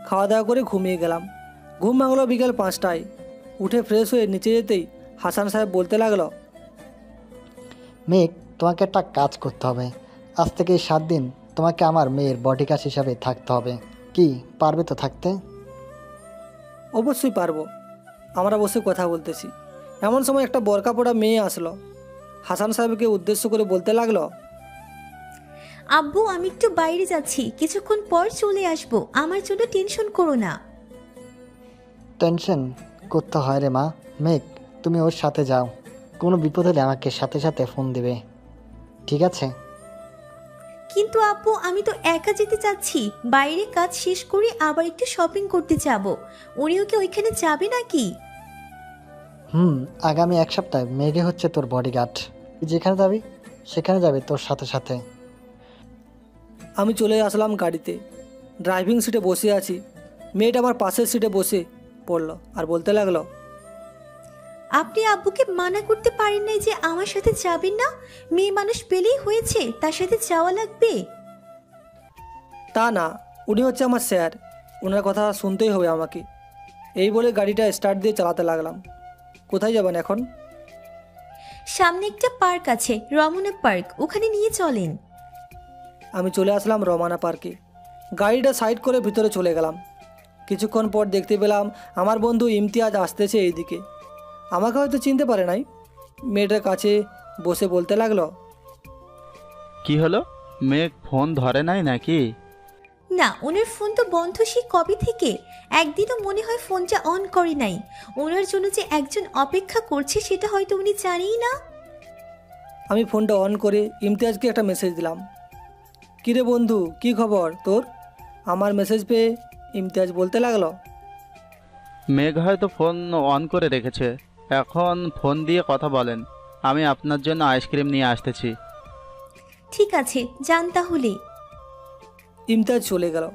A: খাওয়া দাওয়া করে ঘুমিয়ে গেলাম। ঘুম ভাঙলো বিকেল 5টায়। উঠে ফ্রেশ হয়ে নিচে যেতেই হাসান সাহেব বলতে লাগলো,
P: মেঘ, তোমাকে একটা কাজ করতে হবে। আজ থেকে 7 দিন তোমাকে আমার মেয়ের বডিগার্ড হিসাবে থাকতে হবে। কি, পারবে তো থাকতে?
A: অবশ্যই পারবো। আমরা বসে কথা বলতেছি, এমন সময় একটা বোরকা পরা মেয়ে আসলো। হাসান সাহেবকে উদ্দেশ্য করে বলতে লাগলো,
H: আব্বু, আমি একটু বাইরে যাচ্ছি, কিছুক্ষণ পর চলে আসবো, আমার জন্য টেনশন করো না।
P: টেনশন করতে হয় রে মা। মেঘ, তুমি ওর সাথে যাও, কোনো বিপদ হলে আমাকে সাথে সাথে ফোন দিবে, ঠিক আছে?
H: কিন্তু আব্বু, আমি তো একা যেতে চাচ্ছি। বাইরে কাজ শেষ করে আবার একটু শপিং করতে যাব। উনিও কি ওইখানে যাবে নাকি?
P: আগামী 1 সপ্তাহ মেঘে হচ্ছে তোর বডিগার্ড। তুই যেখানে যাবি সেখানে যাবে তোর সাথে সাথে।
A: আমি চলে আসলাম গাড়িতে। ড্রাইভিং সিটে বসে আছি। মেয়েটা আমার পাশের সিটে বসে পড়লো আর বলতে লাগলো,
H: আপনি আব্বুকে মানা করতে পারেন নাই যে আমার সাথে যাবেন না? মেয়ে মানুষ পেলেই হয়েছে, তার সাথে যাওয়া লাগবে?
A: তা না, উনি হচ্ছে আমার স্যার, ওনার কথা শুনতেই হবে আমাকে। এই বলে গাড়িটা স্টার্ট দিয়ে চালাতে লাগলাম। কোথায় যাবেন এখন?
H: সামনে একটা পার্ক আছে, রমনা পার্ক, ওখানে নিয়ে চলেন।
A: আমি চলে আসলাম রমানা পার্কে। গাড়িটা সাইড করে ভিতরে চলে গেলাম। কিছুক্ষণ পর দেখতে পেলাম আমার বন্ধু ইমতিয়াজ আসতেছে এইদিকে। আমাকে হয়তো চিনতে পারে নাই। মেয়েটার কাছে বসে বলতে লাগলো,
C: কি হলো, মেঘ ফোন ধরে নাই নাকি?
H: না, ওনার ফোন তো বন্ধ সেই কবে থেকে। একদিনও মনে হয় ফোনটা অন করে নাই। ওনার জন্য যে একজন অপেক্ষা করছে সেটা হয়তো উনি জানেই না।
A: আমি ফোনটা অন করে ইমতিয়াজকে একটা মেসেজ দিলাম, কিরে বন্ধু, কি খবর তোর? আমার মেসেজ পেয়ে ইমতিয়াজ বলতে লাগলো।
C: মেঘ হয়তো ফোন অন করে রেখেছে, এখন ফোন দিয়ে কথা বলেন। আমি আপনার জন্য আইসক্রিম নিয়ে আসতেছি।
H: ঠিক আছে, যান তাহলে।
A: ইমতিয়াজ চলে গেল।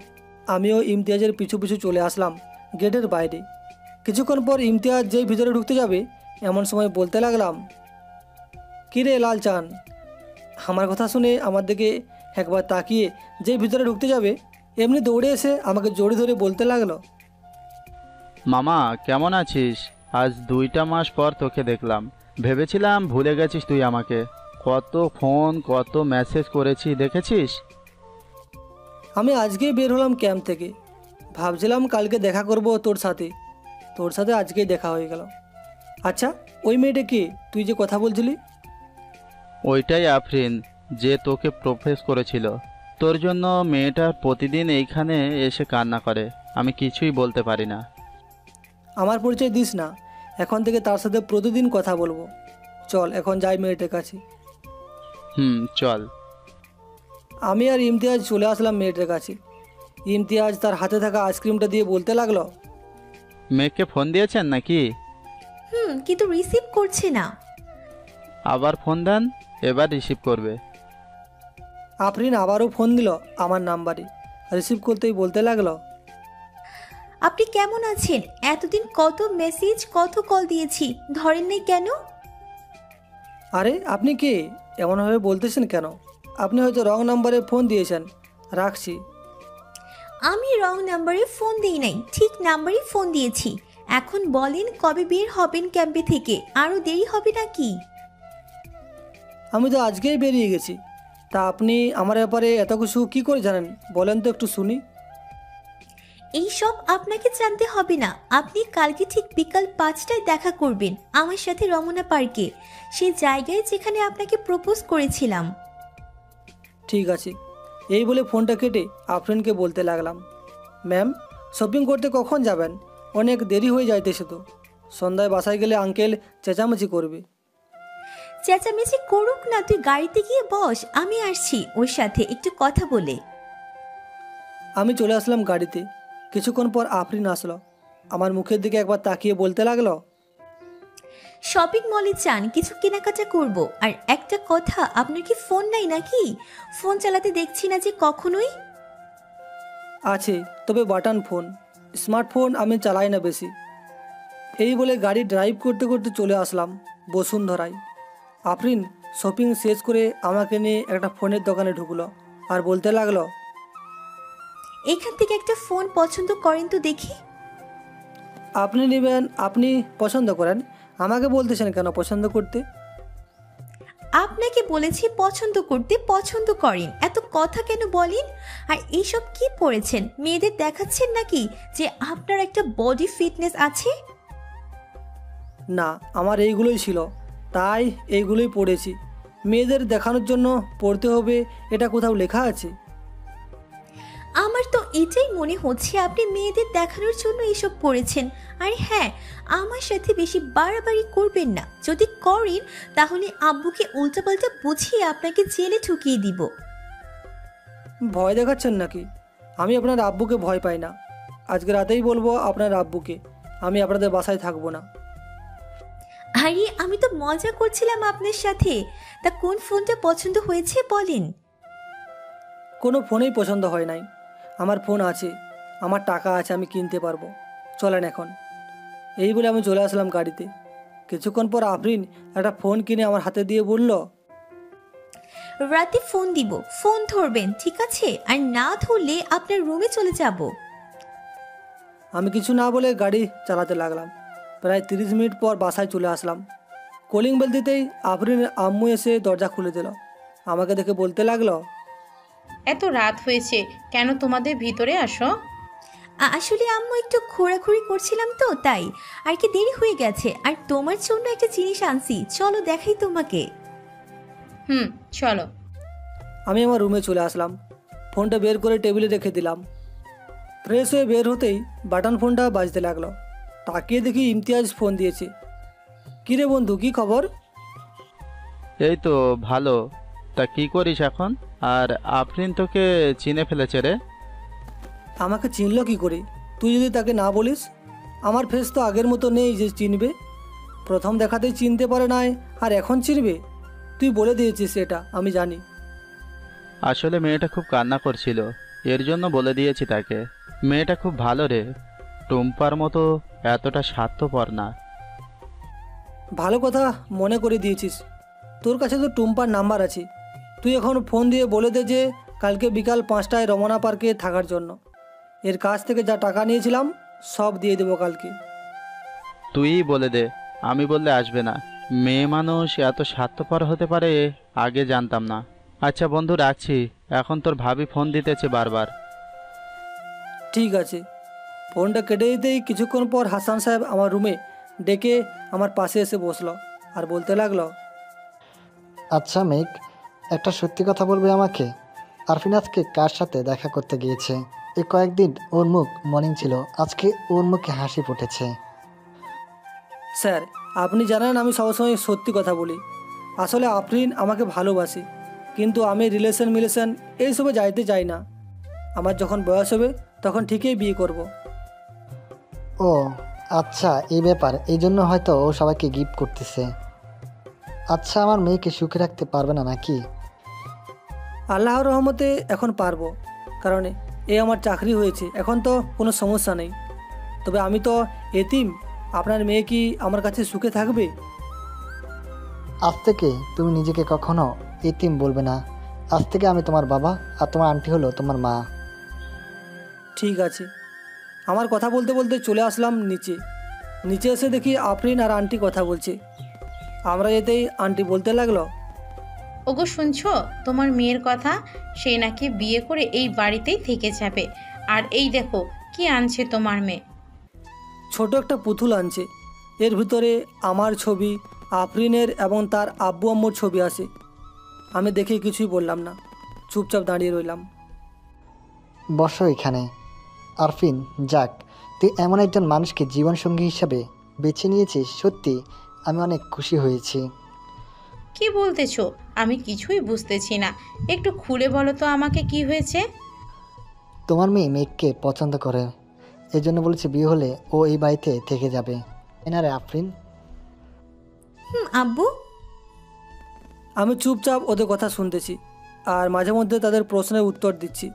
A: আমিও ইমতিয়াজের পিছু পিছু চলে আসলাম গেটের বাইরে। কিছুক্ষণ পর ইমতিয়াজ যেই ভিতরে ঢুকতে যাবে এমন সময় বলতে লাগলাম, কিরে লালচান। আমার কথা শুনে আমার দিকে একবার তাকিয়ে যেই ভিতরে ঢুকতে যাবে এমনি দৌড়ে এসে আমাকে জড়ি ধরে বলতে লাগলো,
C: মামা কেমন আছিস? আজ 2টা মাস পর তোকে দেখলাম, ভেবেছিলাম ভুলে গেছিস তুই আমাকে। কত ফোন কত মেসেজ করেছি দেখেছিস?
A: আমি আজকেই বের হলাম ক্যাম্প থেকে, ভাবছিলাম কালকে দেখা করব তোর সাথে আজকেই দেখা হয়ে গেল। আচ্ছা, ওই মেয়েটা কে তুই যে কথা বলছিলি?
C: ওইটাই আফরিন, যে তোকে প্রপোজ করেছিল। তোর জন্য মেয়েটা প্রতিদিন এইখানে এসে কান্না করে, আমি কিছুই বলতে পারি না।
A: আমার পরিচয় দিস না, এখন থেকে তার সাথে প্রতিদিন কথা বলবো। চল এখন যাই মেয়েটার কাছে।
C: চল।
A: আমি আর ইমতিয়াজ চলে আসলাম মেয়েটার কাছে। ইমতিয়াজ তার হাতে থাকা আইসক্রিমটা দিয়ে বলতে লাগলো,
C: মেয়েকে ফোন দিয়েছেন নাকি?
H: কিন্তু রিসিভ করছে না।
C: আবার ফোন দেন, এবার রিসিভ করবে।
A: আফরিন আবারও ফোন দিল আমার নাম্বারে। রিসিভ করতেই বলতে লাগলো,
H: আপনি কেমন আছেন? এতদিন কত মেসেজ কত কল দিয়েছি, ধরেন নাই কেন?
A: আরে আপনি কে? এমনভাবে বলতেছেন কেন? আপনি হয়তো রং নাম্বারে ফোন দিয়েছেন। রাখছি।
H: আমি রং নাম্বারে ফোন দিই নাই, ঠিক নাম্বারে ফোন দিয়েছি। এখন বলেন কবে বের হবেন ক্যাম্পে থেকে? আরও দেরি হবে নাকি?
A: আমি তো আজকেই বেরিয়ে গেছি। তা আপনি আমার ব্যাপারে এত কিছু কী করে জানেন বলেন তো একটু শুনি।
H: এইসব আপনাকে জানতে হবে না। আপনি কালকে ঠিক বিকাল 5টায় দেখা করবেন আমার সাথে রমনা পার্কে, সেই জায়গায় যেখানে আপনাকে প্রপোজ করেছিলাম।
A: ঠিক আছে। এই বলে ফোনটা কেটে আফরিনকে বলতে লাগলাম, ম্যাম শপিং করতে কখন যাবেন? অনেক দেরি হয়ে যাইতেছে তো। সন্ধ্যায় বাসায় গেলে আঙ্কেল চেঁচামেচি করবে।
H: চেঁচামেচি করুক না, তুই গাড়িতে গিয়ে বস, আমি আসছি ওর সাথে একটু কথা বলে।
A: আমি চলে আসলাম গাড়িতে। কিছুক্ষণ পর আফরিন আসলো। আমার মুখের দিকে একবার তাকিয়ে বলতে লাগলো,
H: শপিং মলে যান, কিছু কেনাকাটা করব। আর একটা কথা, আপনার কি ফোন নাই নাকি? ফোন চালাতে দেখছি না যে কখনোই।
A: আছে, তবে বাটন ফোন, স্মার্টফোন আমি চালাই না বেশি। এই বলে গাড়ি ড্রাইভ করতে করতে চলে আসলাম বসুন্ধরায়। আফরিন শপিং শেষ করে আমাকে নিয়ে একটা ফোনের দোকানে ঢুকলো আর বলতে লাগলো,
H: এখান থেকে একটা ফোন পছন্দ করেন তো দেখি।
A: আপনি নেবেন, আপনি পছন্দ করেন, আমাকে বলতেছেন কেন পছন্দ করতে?
H: আপনাকে বলেছি পছন্দ করতে, পছন্দ করেন, এত কথা কেন বলেন? আর এইসব কি পড়েছেন? মেয়েদের দেখাচ্ছেন নাকি যে আপনার একটা বডি ফিটনেস আছে?
A: না, আমার এইগুলোই ছিল, তাই এইগুলোই পড়েছি। মেয়েদের দেখানোর জন্য পড়তে হবে এটা কোথাও লেখা আছে?
H: আমার তো এটাই মনে হচ্ছে আপনি মেয়েদের দেখানোর জন্য এসব পড়েছেন। আর হ্যাঁ, আমার সাথে বেশি বাড়াবাড়ি করবেন না। যদি করেন তাহলে আব্বুকে উল্টাপাল্টা বুঝিয়ে আপনাকে জেলে ঢুকিয়ে দিব।
A: ভয় দেখাচ্ছেন নাকি? আমি আপনার আব্বুকে ভয় পাই না। আজকে রাতেই বলবো আপনার আব্বুকে আমি আপনাদের বাসায় থাকবো না।
H: আরে আমি তো মজা করছিলাম আপনার সাথে। তা কোন ফোনটা পছন্দ হয়েছে বলেন?
A: কোনো ফোনেই পছন্দ হয় নাই। আমার ফোন আছে, আমার টাকা আছে, আমি কিনতে পারবো। চলেন এখন। এই বলে আমি চলে আসলাম গাড়িতে। কিছুক্ষণ পর আফরিন একটা ফোন কিনে আমার হাতে দিয়ে বলল,
H: রাতে ফোন দিব, ফোন ধরবেন ঠিক আছে? আর না ধরলে আপনার রুমে চলে যাব।
A: আমি কিছু না বলে গাড়ি চালাতে লাগলাম। প্রায় 30 মিনিট পর বাসায় চলে আসলাম। কলিং বেল দিতেই আফরিনের আম্মু এসে দরজা খুলে দিল। আমাকে দেখে বলতে লাগলো,
Q: এত রাত হয়েছে কেন, তোমাদের ভিতরে আসো।
H: আসলে আম্মু একটু ঘোরাঘুরি করছিলাম তো তাই আর কি দেরি হয়ে গেছে। আর তোমার জন্য একটা জিনিস আনছি, চলো দেখাই তোমাকে।
Q: চলো।
A: আমি আমার রুমে চলে আসলাম। ফোনটা বের করে টেবিলে রেখে দিলাম। ফ্রেশ হয়ে বের হতেই বাটন ফোনটা বাজতে লাগলো। তাকিয়ে দেখি ইমতিয়াজ ফোন দিয়েছে। কিরে বন্ধু, কি খবর?
C: এই তো ভালো। তা কি করিস এখন? আর আফরিন তোকে চিনে ফেলেছে রে।
A: আমাকে চিনলো কি করে? তুই যদি তাকে না বলিস। আমার ফেস তো আগের মতো নেই যে চিনবে। প্রথম দেখাতেই চিনতে পারে নাই, আর এখন চিনবে? তুই বলে দিয়েছিস, এটা আমি জানি।
C: আসলে মেয়েটা খুব কান্না করছিল, এর জন্য বলে দিয়েছি তাকে। মেয়েটা খুব ভালো রে, টুম্পার মতো এতটা স্বার্থপর না।
A: ভালো কথা মনে করে দিয়েছিস। তোর কাছে তো টুম্পার নাম্বার আছে। তুই এখন ফোন দিয়ে বলে দে যে কালকে বিকাল 5টায় রমনা পার্কে থাকার জন্য। এর কাছ থেকে যা টাকা নিয়েছিলাম সব দিয়ে দেবো কালকে।
C: তুই বলে দে, আমি বললে আসবে না। মেয়ে মানুষ এত স্বার্থপর হতে পারে আগে জানতাম না। আচ্ছা বন্ধু, রাখছি, এখন তোর ভাবি ফোন দিতেছে বারবার।
A: ঠিক আছে। ফোনটা কেটে দিতেই কিছুক্ষণ পর হাসান সাহেব আমার রুমে ডেকে আমার পাশে এসে বসলো আর বলতে লাগলো,
P: আচ্ছা মেঘ, একটা সত্যি কথা বলবে আমাকে? আরফিন আজকে কার সাথে দেখা করতে গিয়েছে? এই কয়েকদিন ওর মুখ মর্নিং ছিল, আজকে ওর মুখে হাসি ফুটেছে।
A: স্যার, আপনি জানেন আমি সবসময় সত্যি কথা বলি। আসলে আফরিন আমাকে ভালোবাসে, কিন্তু আমি রিলেশন এইসবে যাইতে চাই না। আমার যখন বয়স হবে তখন ঠিকই বিয়ে করব।
P: ও আচ্ছা, এই ব্যাপার, এই জন্য হয়তো ও সবাইকে গিফট করতেছে। আচ্ছা, আমার মেয়েকে সুখে রাখতে পারবে না নাকি?
A: আল্লাহর রহমতে এখন পারবো, কারণ এ আমার চাকরি হয়েছে, এখন তো কোনো সমস্যা নেই। তবে আমি তো এতিম, আপনার মেয়ে কি আমার কাছে সুখে থাকবে?
P: আজ থেকে তুমি নিজেকে কখনো এতিম বলবে না। আজ থেকে আমি তোমার বাবা, আর তোমার আন্টি হলো তোমার মা।
A: ঠিক আছে। আমার কথা বলতে বলতে চলে আসলাম নিচে এসে দেখি আফরিন আর আন্টি কথা বলছে। আমরা যেতেই আন্টি বলতে লাগলো,
Q: ওগো শুনছো তোমার মেয়ের কথা? সে নাকি বিয়ে করে এই বাড়িতেই থেকে যাবে। আর এই দেখো কি আনছে তোমার মেয়ে।
A: ছোট একটা পুতুল আনছে। এর ভিতরে আমার ছবি, আফরিনের এবং তার আব্বু আম্মুর ছবি আছে। আমি দেখে কিছুই বললাম না, চুপচাপ দাঁড়িয়ে রইলাম।
P: বসো এখানে। আরফিন, যাক, তুই এমন একজন মানুষকে জীবনসঙ্গী হিসাবে বেছে নিয়েছিস, সত্যি আমি অনেক খুশি হয়েছি।
Q: কি বলতেছো? আমি কিছুই বুঝতেছি না, একটু খুলে বলো তো আমাকে কি হয়েছে।
P: তোমার মেয়ে মেঘকে পছন্দ করে, এই জন্য বলেছে বিয়ে হলে ও এই বাড়িতে থেকে যাবে। না রে আফরিন?
H: আব্বু।
A: আমি চুপচাপ ওদের কথা শুনতেছি আর মাঝে মধ্যে তাদের প্রশ্নের উত্তর দিচ্ছি।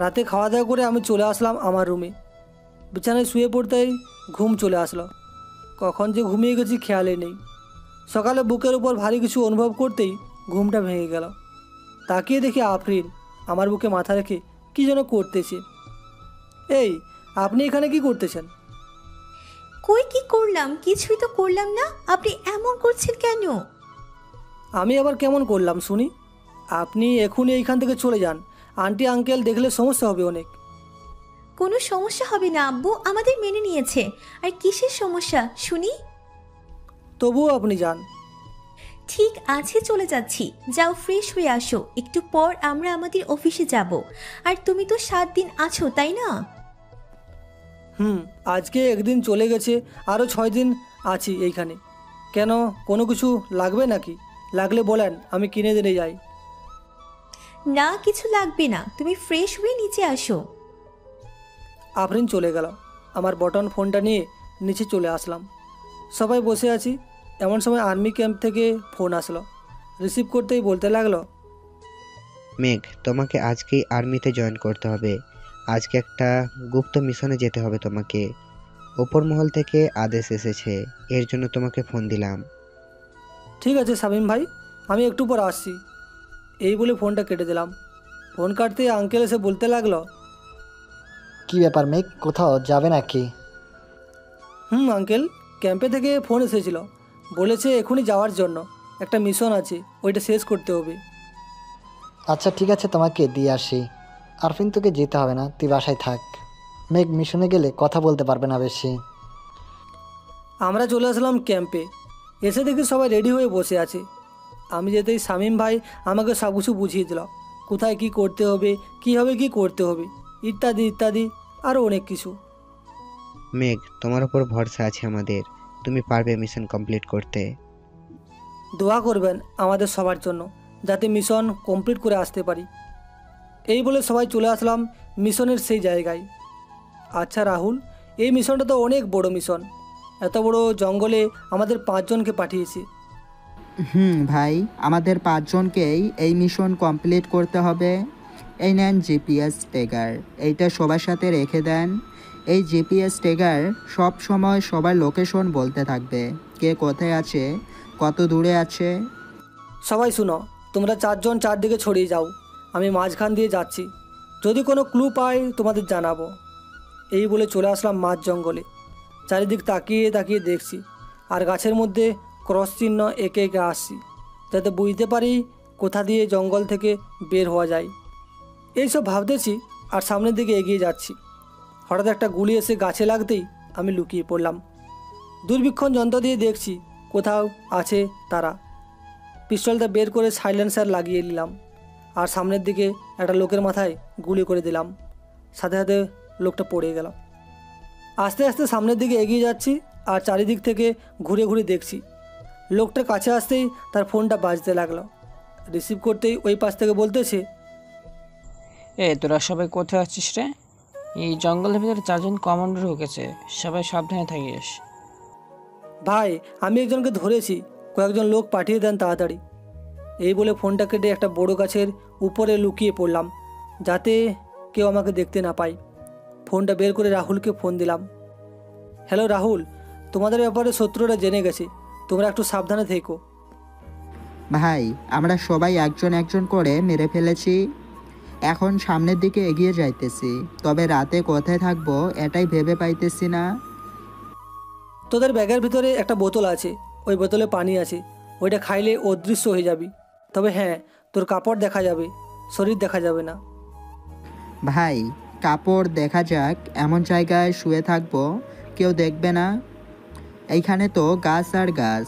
A: রাতে খাওয়া দাওয়া করে আমি চলে আসলাম আমার রুমে। বিছানায় শুয়ে পড়তেই ঘুম চলে আসলো। কখন যে ঘুমিয়ে গেছি খেয়ালই নেই। সকালে বুকের উপর ভারী কিছু অনুভব করতেই ঘুমটা ভেঙে গেল। তাকিয়ে দেখি আফরিন আমার বুকে মাথা রেখে কী যেন করতেছে। এই, আপনি এখানে কি করতেছেন?
H: কই কি করলাম? কিছুই তো করলাম না। আপনি এমন করছেন কেন?
A: আমি আবার কেমন করলাম শুনি? আপনি এখনই এইখান থেকে চলে যান। আন্টি আঙ্কেল দেখলে সমস্যা হবে অনেক।
H: কোনো সমস্যা হবে না আব্বু, আমাদের মেনে নিয়েছে। আর কিসের সমস্যা শুনি?
A: তবুও আপনি যান।
H: ঠিক আছে, চলে যাচ্ছি। যাও ফ্রেশ হয়ে আসো, একটু পর আমরা আমাদের অফিসে যাব। আর তুমি তো 7 দিন আছো, তাই না?
A: আজকে একদিন চলে গেছে, আরও 6 দিন আছি এইখানে। কেন, কোনো কিছু লাগবে নাকি? লাগলে বলেন, আমি কিনে দিতে যাই।
H: না, কিছু লাগবে না, তুমি ফ্রেশ হয়ে নিচে আসো।
A: আফরিন চলে গেল। আমার বটন ফোনটা নিয়ে নিচে চলে আসলাম। সবাই বসে আছি, এমন সময় আর্মি ক্যাম্প থেকে ফোন আসলো। রিসিভ করতেই বলতে লাগলো,
N: মেঘ, তোমাকে আজকেই আর্মিতে জয়েন করতে হবে। আজকে একটা গুপ্ত মিশনে যেতে হবে তোমাকে। ওপর মহল থেকে আদেশ এসেছে, এর জন্য তোমাকে ফোন দিলাম।
A: ঠিক আছে শামীম ভাই, আমি একটু পর আসছি। এই বলে ফোনটা কেটে দিলাম। ফোন কাটতেই আঙ্কেল এসে বলতে লাগলো,
P: কি ব্যাপার মেঘ, কোথাও যাবে নাকি?
A: আঙ্কেল, ক্যাম্পে থেকে ফোন এসেছিল, বলেছে এখনই যাওয়ার জন্য। একটা মিশন আছে, ওইটা শেষ করতে হবে।
P: আচ্ছা ঠিক আছে, তোমাকে দিয়ে আসি। আরফিন, তোকে যেতে হবে না, তুই বাসায় থাক। মেঘ মিশনে গেলে কথা বলতে পারবে না বেশি।
A: আমরা চলে আসলাম ক্যাম্পে। এসে দেখি সবাই রেডি হয়ে বসে আছে। আমি যেতেই শামীম ভাই আমাকে সব কিছু বুঝিয়ে দিল, কোথায় কি করতে হবে, কীভাবে কি করতে হবে, ইত্যাদি ইত্যাদি, আরও অনেক কিছু।
N: মেঘ, তোমার উপর ভরসা আছে আমাদের, তুমি পারবে মিশন কমপ্লিট করতে।
A: দোয়া করবেন আমাদের সবার জন্য, যাতে মিশন কমপ্লিট করে আসতে পারি। এই বলে সবাই চলে আসলাম মিশনের সেই জায়গায়। আচ্ছা রাহুল, এই মিশনটা তো অনেক বড় মিশন। এত বড় জঙ্গলে আমাদের 5 জনকে পাঠিয়েছি।
R: ভাই, আমাদের 5 জনকেই এই মিশন কমপ্লিট করতে হবে। এই নেন জিপিএস ট্যাগার, এইটা সবার সাথে রেখে দেন। এই জিপিএস ট্যাগার সব সময় সবার লোকেশন বলতে থাকবে, কে কোথায় আছে, কত দূরে আছে।
A: সবাই শুনো, তোমরা 4 জন চারদিকে ছড়িয়ে যাও, আমি মাঝখান দিয়ে যাচ্ছি। যদি কোনো ক্লু পাই তোমাদের জানাবো। এই বলে চলে আসলাম মাঝ জঙ্গলে। চারিদিক তাকিয়ে তাকিয়ে দেখছি, আর গাছের মধ্যে ক্রস চিহ্ন এঁকে এঁকে আসছি, যাতে বুঝতে পারি কোথা দিয়ে জঙ্গল থেকে বের হওয়া যায়। এইসব ভাবতেছি আর সামনের দিকে এগিয়ে যাচ্ছি। হঠাৎ একটা গুলি এসে গাছে লাগতেই আমি লুকিয়ে পড়লাম। দূরবীক্ষণ যন্ত্র দিয়ে দেখছি কোথাও আছে তারা। পিস্তলটা বের করে সাইলেন্সার লাগিয়ে নিলাম, আর সামনের দিকে একটা লোকের মাথায় গুলি করে দিলাম। সাথে সাথে লোকটা পড়ে গেল। আস্তে আস্তে সামনের দিকে এগিয়ে যাচ্ছি, আর চারিদিক থেকে ঘুরে ঘুরে দেখছি। লোকটার কাছে আসতেই তার ফোনটা বাজতে লাগলো। রিসিভ করতেই ওই পাশ থেকে বলতেছে,
S: তোরা সবাই কোথায় আছিস রে? এই জঙ্গলের ভিতরে 4 জন কমান্ডো ঢুকেছে, সবাই সাবধানে থাকিস।
A: ভাই, আমি একজনকে ধরেছি, কয়েকজন লোক পাঠিয়ে দেন তাড়াতাড়ি। এই বলে ফোনটা কেটে একটা বড় গাছের উপরে লুকিয়ে পড়লাম, যাতে কেউ আমাকে দেখতে না পায়। ফোনটা বের করে রাহুলকে ফোন দিলাম। হ্যালো রাহুল, তোমাদের ব্যাপারে শত্রুরা জেনে গেছে, তোমরা একটু সাবধানে থেকো।
R: ভাই, আমরা সবাই একজন একজন করে মেরে ফেলেছি, এখন সামনের দিকে এগিয়ে যাইতেছি, তবে রাতে কোথায় থাকবো এটাই ভেবে পাইতেছি না।
A: তোদের ব্যাগের ভিতরে একটা বোতল আছে, ওই বোতলে পানি আছে, ওইটা খাইলে অদৃশ্য হয়ে যাবি। তবে হ্যাঁ, তোর কাপড় দেখা যাবে, শরীর দেখা যাবে না।
R: ভাই, কাপড় দেখা যাক, এমন জায়গায় শুয়ে থাকবো কেউ দেখবে না, এইখানে তো গাছ আর গাছ।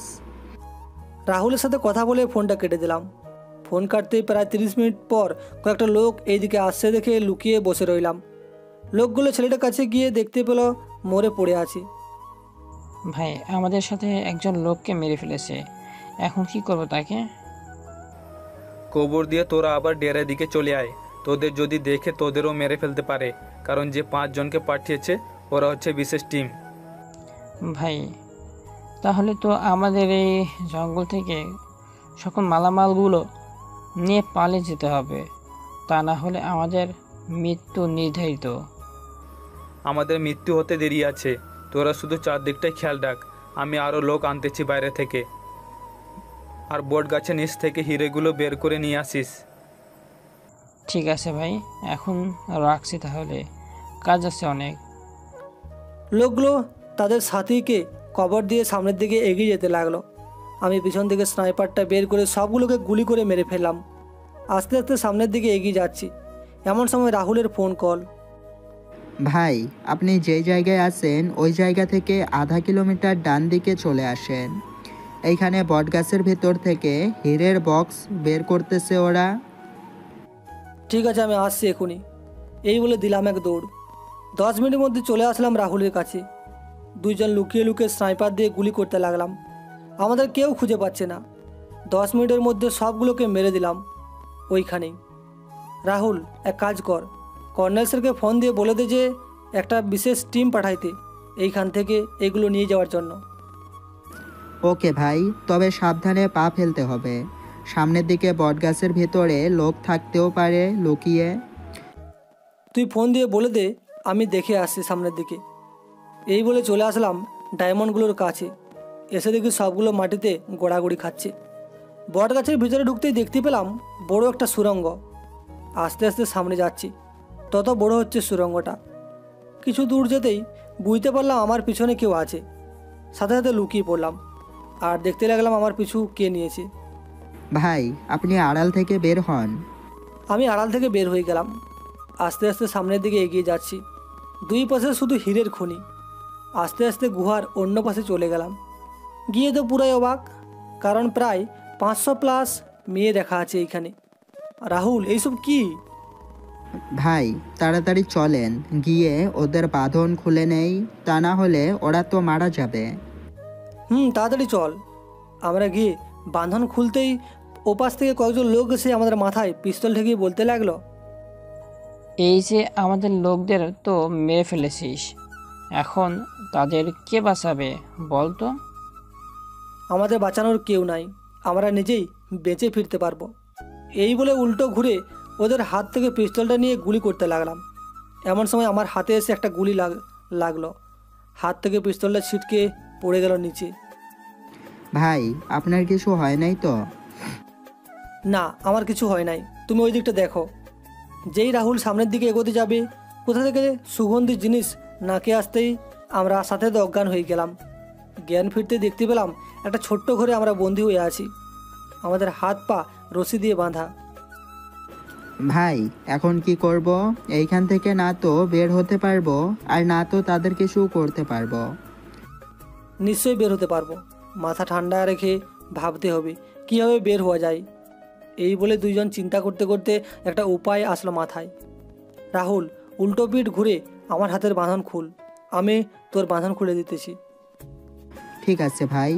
A: রাহুলের সাথে কথা বলে ফোনটা কেটে দিলাম। ফোন কাটতেই প্রায় 30 মিনিট পর কয়েকটা লোক এইদিকে আসছে দেখে লুকিয়ে বসে রইলাম। লোকগুলো ছেলেটার কাছে গিয়ে দেখতে পেল মরে পড়ে আছে।
S: ভাই, আমাদের সাথে একজন লোককে মেরে ফেলেছে, এখন কি করব তাকে?
T: কবর দিয়ে তোরা আবার ডেরার দিকে চলে আয়, তোদের যদি দেখে তোদেরও মেরে ফেলতে পারে, কারণ যে 5 জনকে পাঠিয়েছে ওরা হচ্ছে বিশেষ টিম।
S: ভাই, তাহলে তো আমাদের এই জঙ্গল থেকে সকল মালামালগুলো নিয়ে পালিয়ে যেতে হবে, তা না হলে আমাদের মৃত্যু নির্ধারিত।
T: আমাদের মৃত্যু হতে দেরি আছে, তোরা শুধু চারদিকটাই খেয়াল রাখ, আমি আরও লোক আনতেছি বাইরে থেকে। আর বট গাছের নিচ থেকে হিরেগুলো বের করে নিয়ে আসিস।
S: ঠিক আছে ভাই, এখন রাখছি তাহলে, কাজ আছে অনেক।
A: লোকগুলো তাদের সাথীকে কবর দিয়ে সামনের দিকে এগিয়ে যেতে লাগলো। আমি পিছন থেকে স্নাইপারটা বের করে সবগুলোকে গুলি করে মেরে ফেললাম। আস্তে আস্তে সামনের দিকে এগিয়ে যাচ্ছি, এমন সময় রাহুলের ফোন কল।
R: ভাই, আপনি যেই জায়গায় আছেন ওই জায়গা থেকে আধা কিলোমিটার ডান দিকে চলে আসেন, এইখানে বটগাছের ভেতর থেকে হীরের বক্স বের করতেছে ওরা।
A: ঠিক আছে, আমি আসছি এখনই। এই বলে দিলাম এক দৌড়। 10 মিনিটের মধ্যে চলে আসলাম রাহুলের কাছে। 2 জন লুকিয়ে লুকিয়ে স্নাইপার দিয়ে গুলি করতে লাগলাম। আমাদের কেউ খুঁজে পাচ্ছে না। 10 মিনিটের মধ্যে সবগুলোকে মেরে দিলাম ওইখানেই। রাহুল, এক কাজ কর, কর্নেল স্যারকে ফোন দিয়ে বলে দে যে একটা বিশেষ টিম পাঠাইতে এইখান থেকে এগুলো নিয়ে যাওয়ার জন্য।
R: ওকে ভাই, তবে সাবধানে পা ফেলতে হবে, সামনের দিকে বটগাছের ভেতরে লোক থাকতেও পারে লুকিয়ে।
A: তুই ফোন দিয়ে বলে দে আমি দেখে আসছি সামনের দিকে। এই বলে চলে আসলাম ডায়মন্ডগুলোর কাছে। এসে দেখি সবগুলো মাটিতে গোড়াগড়ি খাচ্ছে। বট গাছের ভিতরে ঢুকতেই দেখতে পেলাম বড় একটা সুড়ঙ্গ। আস্তে আস্তে সামনে যাচ্ছি, তত বড় হচ্ছে সুড়ঙ্গটা। কিছু দূর যেতেই বুঝতে পারলাম আমার পিছনে কেউ আছে। সাথে সাথে লুকিয়ে পড়লাম আর দেখতে লাগলাম আমার পিছু কে নিয়েছে।
R: ভাই, আপনি আড়াল থেকে বের হন।
A: আমি আড়াল থেকে বের হয়ে গেলাম। আস্তে আস্তে সামনের দিকে এগিয়ে যাচ্ছি। 2 পাশে শুধু হীরের খনি। আস্তে আস্তে গুহার অন্য পাশে চলে গেলাম। গিয়ে তো পুরাই অবাক, কারণ প্রায় 500+ মেয়ে দেখা আছে এইখানে। রাহুল, এইসব কি?
R: ভাই, তাড়াতাড়ি চলেন, গিয়ে ওদের বাঁধন খুলে নেই, তা না হলে ওরা তো মারা যাবে।
A: তাড়াতাড়ি চল। আমরা গিয়ে বাঁধন খুলতেই ওপাশ থেকে কয়েকজন লোক এসে আমাদের মাথায় পিস্তল ঠেকিয়ে বলতে লাগলো,
S: এই যে আমাদের লোকদের তো মেরে ফেলেছিস, এখন তাদের কে বাঁচাবে বল তো?
A: আমাদের বাঁচানোর কেউ নাই, আমরা নিজেই বেঁচে ফিরতে পারবো। এই বলে উল্টো ঘুরে ওদের হাত থেকে পিস্তলটা নিয়ে গুলি করতে লাগলাম। এমন সময় আমার হাতে এসে একটা গুলি লাগলো। হাত থেকে পিস্তলটা ছিটকে পড়ে গেল নিচে।
R: ভাই, আপনার কিছু হয় নাই তো?
A: না, আমার কিছু হয় নাই, তুমি ওই দিকটা দেখো। যেই রাহুল সামনের দিকে এগোতে যাবে, কোথা থেকে সুগন্ধি জিনিস নাকে আসতেই আমরা সাথে তো অজ্ঞান হয়ে গেলাম। জ্ঞান ফিরতে দেখতে পেলাম একটা ছোট্ট ঘরে আমরা বন্দি হয়ে আছি, আমাদের হাত পা রশি দিয়ে বাঁধা।
R: ভাই, এখন কি করব? এইখান থেকে না তো বের হতে পারবো, আর না তো তাদের কিছু করতে পারবো।
A: নিশ্চয়ই বের হতে পারবো, মাথা ঠান্ডা রেখে ভাবতে হবে কীভাবে বের হওয়া যায়। এই বলে দুইজন চিন্তা করতে করতে একটা উপায় আসলো মাথায়। রাহুল, উল্টো পিঠ ঘুরে আমার হাতের বাঁধন খুল, আমি তোর বাঁধন খুলে দিতেছি।
R: ঠিক আছে ভাই।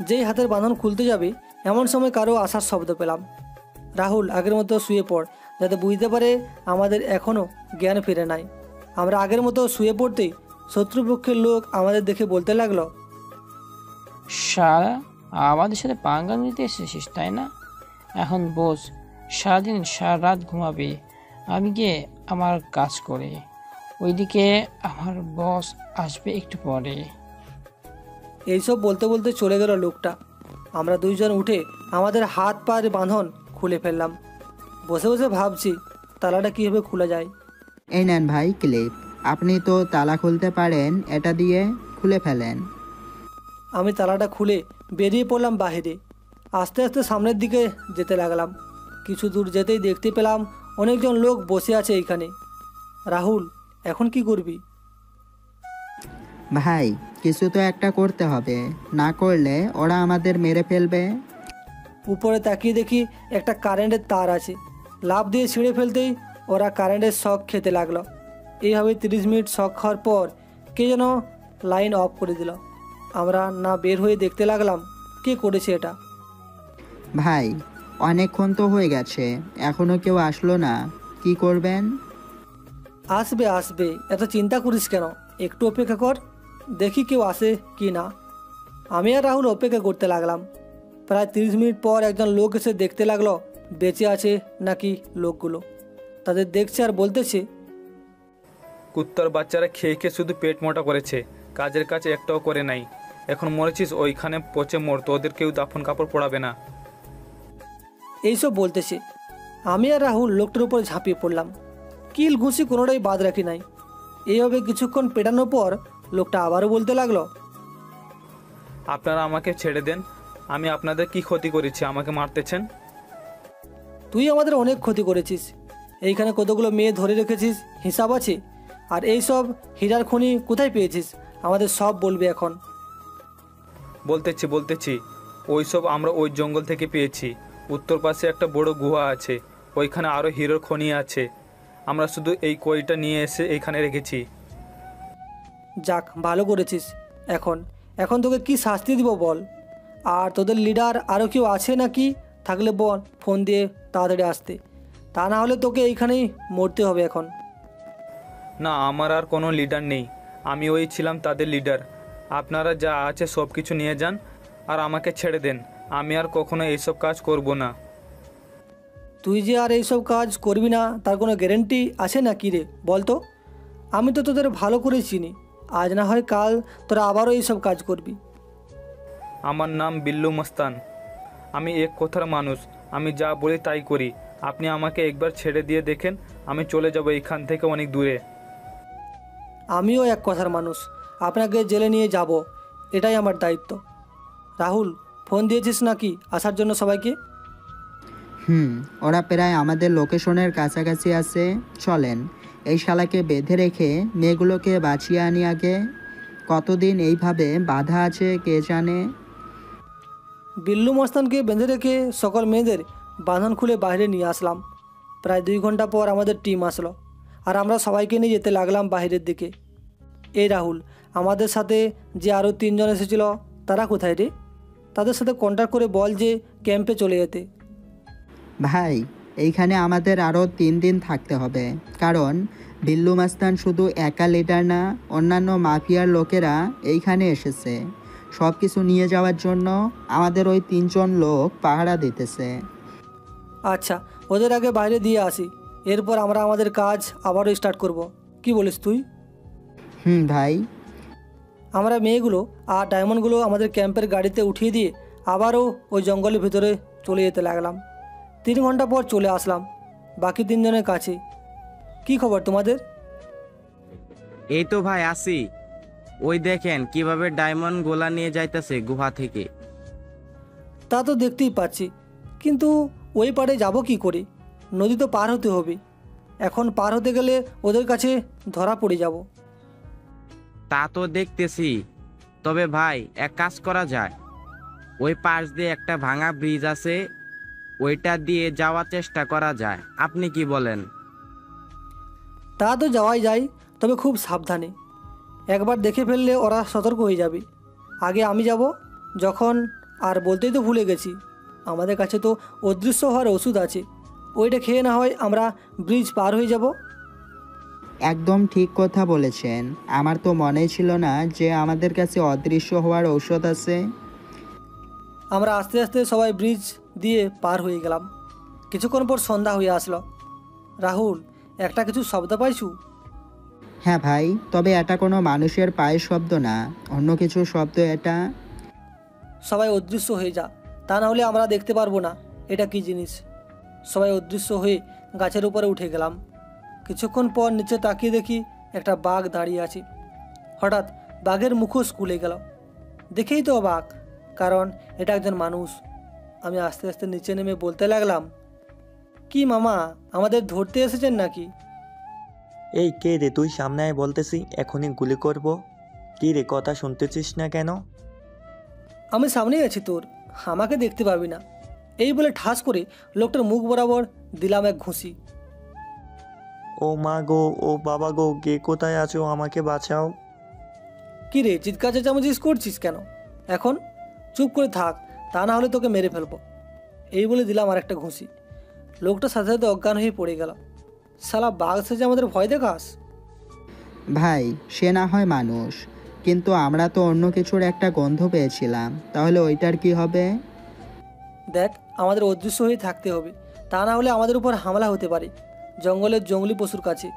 A: যেই হাতের বাঁধন খুলতে যাবে এমন সময় কারো আসার শব্দ পেলাম। রাহুল, আগের মতো শুয়ে পড়, যাতে বুঝতে পারে আমাদের এখনও জ্ঞান ফিরে নাই। আমরা আগের মতো শুয়ে পড়তেই শত্রুপক্ষের লোক আমাদের দেখে বলতে লাগলো,
S: সারা আমাদের সাথে পাঙ্গা নিতে এসেছিস তাই না? এখন বোঝ, সারাদিন সারা রাত ঘুমাবি, আমি গিয়ে আমার কাজ করে। ওইদিকে আমার বস আসবে একটু পরে।
A: এইসব বলতে বলতে চলে গেল লোকটা। আমরা দুইজন উঠে আমাদের হাত পায়ের বাঁধন খুলে ফেললাম। বসে বসে ভাবছি তালাটা কীভাবে খোলা যায়।
R: এই নেন ভাই ক্লিপ, আপনি তো তালা খুলতে পারেন, এটা দিয়ে খুলে ফেলেন।
A: আমি তালাটা খুলে বেরিয়ে পড়লাম বাহিরে। আস্তে আস্তে সামনের দিকে যেতে লাগলাম। কিছু দূর যেতেই দেখতে পেলাম অনেকজন লোক বসে আছে এইখানে। রাহুল, এখন কি করবি?
R: ভাই, কিছু তো একটা করতে হবে, না করলে ওরা আমাদের মেরে ফেলবে।
A: উপরে তাকিয়ে দেখি একটা কারেন্টের তার আছে, লাফ দিয়ে ছিঁড়ে ফেলতেই ওরা কারেন্টের শক খেতে লাগলো। এইভাবে 30 মিনিট শক খাওয়ার পর কে যেন লাইন অফ করে দিল। আমরা না বের হয়ে দেখতে লাগলাম কে করেছে এটা।
R: ভাই, অনেকক্ষণ তো হয়ে গেছে, এখনো কেউ আসলো না, কি করবেন?
A: আসবে আসবে, এত চিন্তা করিস কেন, একটু অপেক্ষা কর, দেখি কেউ আসে কি না। আমি আর রাহুল অপেক্ষা করতে লাগলাম। প্রায় 30 মিনিট পর একজন লোক এসে দেখতে লাগলো বেঁচে আছে নাকি লোকগুলো। তাদের দেখছে আর বলতেছে,
T: কুত্তার বাচ্চারা খেয়ে খেয়ে শুধু পেট মোটা করেছে, কাজের কাজ একটাও করে নাই। এখন মরেছিস ওইখানে পচে মর, তোদের কেউ দাফন কাপড় পড়াবে না।
A: এইসব বলতেছে। আমি আর রাহুল লোকটার উপর ঝাঁপিয়ে পড়লাম। কিল ঘুষি কোনোটাই বাদ রাখি নাই। এইভাবে কিছুক্ষণ পেটানোর পর লোকটা আবারও বলতে লাগলো,
T: আপনারা আমাকে ছেড়ে দেন, আমি আপনাদের কি ক্ষতি করেছি আমাকে মারতেছেন?
A: তুই আমাদের অনেক ক্ষতি করেছিস, এইখানে কতগুলো মেয়ে ধরে রেখেছিস হিসাব আছে। আর এই সব হীরার খনি কোথায় পেয়েছিস আমাদের সব বলবি এখন।
T: বলতেছি ওইসব আমরা ওই জঙ্গল থেকে পেয়েছি। উত্তর পাশে একটা বড় গুহা আছে, ওইখানে আরও হীরার খনি আছে। আমরা শুধু এই কইটা নিয়ে এসে এইখানে রেখেছি।
A: যাক, ভালো করেছিস। এখন তোকে কি শাস্তি দিব বল? আর তোদের লিডার আরও কেউ আছে নাকি? থাকলে বল, ফোন দিয়ে তাড়াতাড়ি আসতে, তা না হলে তোকে এইখানেই মরতে হবে এখন।
T: না, আমার আর কোনো লিডার নেই, আমি ওই ছিলাম তাদের লিডার। আপনারা যা আছে সব কিছু নিয়ে যান আর আমাকে ছেড়ে দেন, আমি আর কখনো এইসব কাজ করব না।
A: তুই যে আর এইসব কাজ করবি না তার কোনো গ্যারেন্টি আছে না কি রে বল তো? আমি তো তোদের ভালো করে চিনি, আজ না হয় কাল তোরা আবারও এইসব কাজ করবি।
T: আমার নাম বিল্লু মস্তান, আমি এক কথার মানুষ, আমি যা বলি তাই করি। আপনি আমাকে একবার ছেড়ে দিয়ে দেখেন, আমি চলে যাব এইখান থেকে অনেক দূরে।
A: আমিও এক কথার মানুষ, আপনাকে জেলে নিয়ে যাব, এটাই আমার দায়িত্ব। রাহুল, ফোন দিয়েছিস নাকি আসার জন্য সবাইকে?
R: ওরা প্রায় আমাদের লোকেশনের কাছাকাছি আছে, চলেন এই শালাকে বেঁধে রেখে মেয়েগুলোকে বাঁচিয়ে আনি আগে। কতদিন এইভাবে বাধা আছে কে জানে।
A: বিল্লু মস্তানকে বেঁধে রেখে সকল মেয়েদের বাঁধন খুলে বাইরে নিয়ে আসলাম। প্রায় 2 ঘন্টা পর আমাদের টিম আসলো আর আমরা সবাইকে নিয়ে যেতে লাগলাম বাইরের দিকে। এই রাহুল, আমাদের সাথে যে আরও 3 জন এসেছিল তারা কোথায় রে? তাদের সাথে কন্ট্যাক্ট করে বল যে ক্যাম্পে চলে যেতে,
R: ভাই এইখানে আমাদের আরও 3 দিন থাকতে হবে, কারণ বিল্লু মাস্তান শুধু একা লিডার না, অন্যান্য মাফিয়ার লোকেরা এইখানে এসেছে। সব কিছু নিয়ে যাওয়ার জন্য আমাদের ওই 3 জন লোক পাহারা দিতেছে।
A: আচ্ছা, ওদের আগে বাইরে দিয়ে আসি, এরপর আমরা আমাদের কাজ আবারও স্টার্ট করব। কি বলিস তুই?
R: ভাই।
A: আমরা মেয়েগুলো আর ডায়মন্ডগুলো আমাদের ক্যাম্পের গাড়িতে উঠিয়ে দিয়ে আবারও ওই জঙ্গলের ভিতরে চলে যেতে লাগলাম। 3 ঘন্টা পর চলে আসলাম বাকি 3 জনের কাছে। কি খবর তোমাদের?
F: এই তো ভাই আসি। ওই দেখেন কিভাবে ডায়মন্ড গোলা নিয়ে যাইতেছে গুহা থেকে।
A: তা তো দেখতেই পাচ্ছি, কিন্তু ওই পাড়ে যাব কি করে? নদী তো পার হতে হবে, এখন পার হতে গেলে ওদের কাছে ধরা পড়ে যাব।
F: তা তো দেখতেছি, তবে ভাই এক কাজ করা যায়। ওই পাশ দিয়ে একটা ভাঙা ব্রিজ আছে, ওইটা দিয়ে যাওয়ার চেষ্টা করা যায়। আপনি কি বলেন?
A: তা তো যাওয়াই যায়, তবে খুব সাবধানে। একবার দেখে ফেললে ওরা সতর্ক হয়ে যাবে। আগে আমি যাব যখন। আর বলতেই তো ভুলে গেছি, আমাদের কাছে তো অদৃশ্য হওয়ার ওষুধ আছে, ওইটা খেয়ে না হয় আমরা ব্রিজ পার হয়ে যাব।
R: একদম ঠিক কথা বলেছেন। আমার তো মনেই ছিল না যে আমাদের কাছে অদৃশ্য হওয়ার ঔষধ আছে।
A: আমরা আস্তে আস্তে সবাই ব্রিজ দিয়ে পার হয়ে গেলাম। কিছুক্ষণ পর সন্ধ্যা হয়ে আসলো। রাহুল, একটা কিছু শব্দ পাইছু?
R: হ্যাঁ ভাই, তবে এটা কোনো মানুষের পায়ের শব্দ না, অন্য কিছু শব্দ এটা।
A: সবাই অদৃশ্য হয়ে যা, তা না হলে আমরা দেখতে পারবো না এটা কি জিনিস। সবাই অদৃশ্য হয়ে গাছের উপরে উঠে গেলাম। কিছুক্ষণ পর নিচে তাকিয়ে দেখি একটা বাঘ দাঁড়িয়ে আছে। হঠাৎ বাঘের মুখোশ খুলে গেল। দেখেই তো অবাক, কারণ এটা একজন মানুষ। আমি আস্তে আস্তে নিচে নেমে বলতে লাগলাম, কি মামা, আমাদের ধরতে এসেছেন নাকি?
J: এই কে রে তুই? সামনে আয় বলতেছি, এখনই গুলি করব। কি রে, কথা শুনতেছিস না কেন?
A: আমি সামনেই আছি তোর, আমাকে দেখতে পাবি না। এই বলে ঠাস করে লোকটার মুখ বরাবর দিলাম এক ঘুষি।
J: ও মা গো, ও বাবা গো, কে কোথায় আছো? আমাকে বাঁচাও।
A: কি রে, চিৎকার চেঁচামেচি করছিস কেন? এখন চুপ করে থাক, তা না হলে তোকে মেরে ফেলবো। এই বলে দিলাম আর একটা ঘুষি। লোকটা সাথে সাথে অজ্ঞান হয়ে পড়ে গেল। শালা বাঘ সেজে আমাদের ভয় দেখাস?
R: ভাই, সে না হয় মানুষ, কিন্তু আমরা তো অন্য কিছুর একটা গন্ধ পেয়েছিলাম, তাহলে ওইটার কি হবে?
A: দেখ, আমাদের অদৃশ্য হয়ে থাকতে হবে, তা না হলে আমাদের উপর হামলা হতে পারে জঙ্গলের জঙ্গলি পশুর কাছে।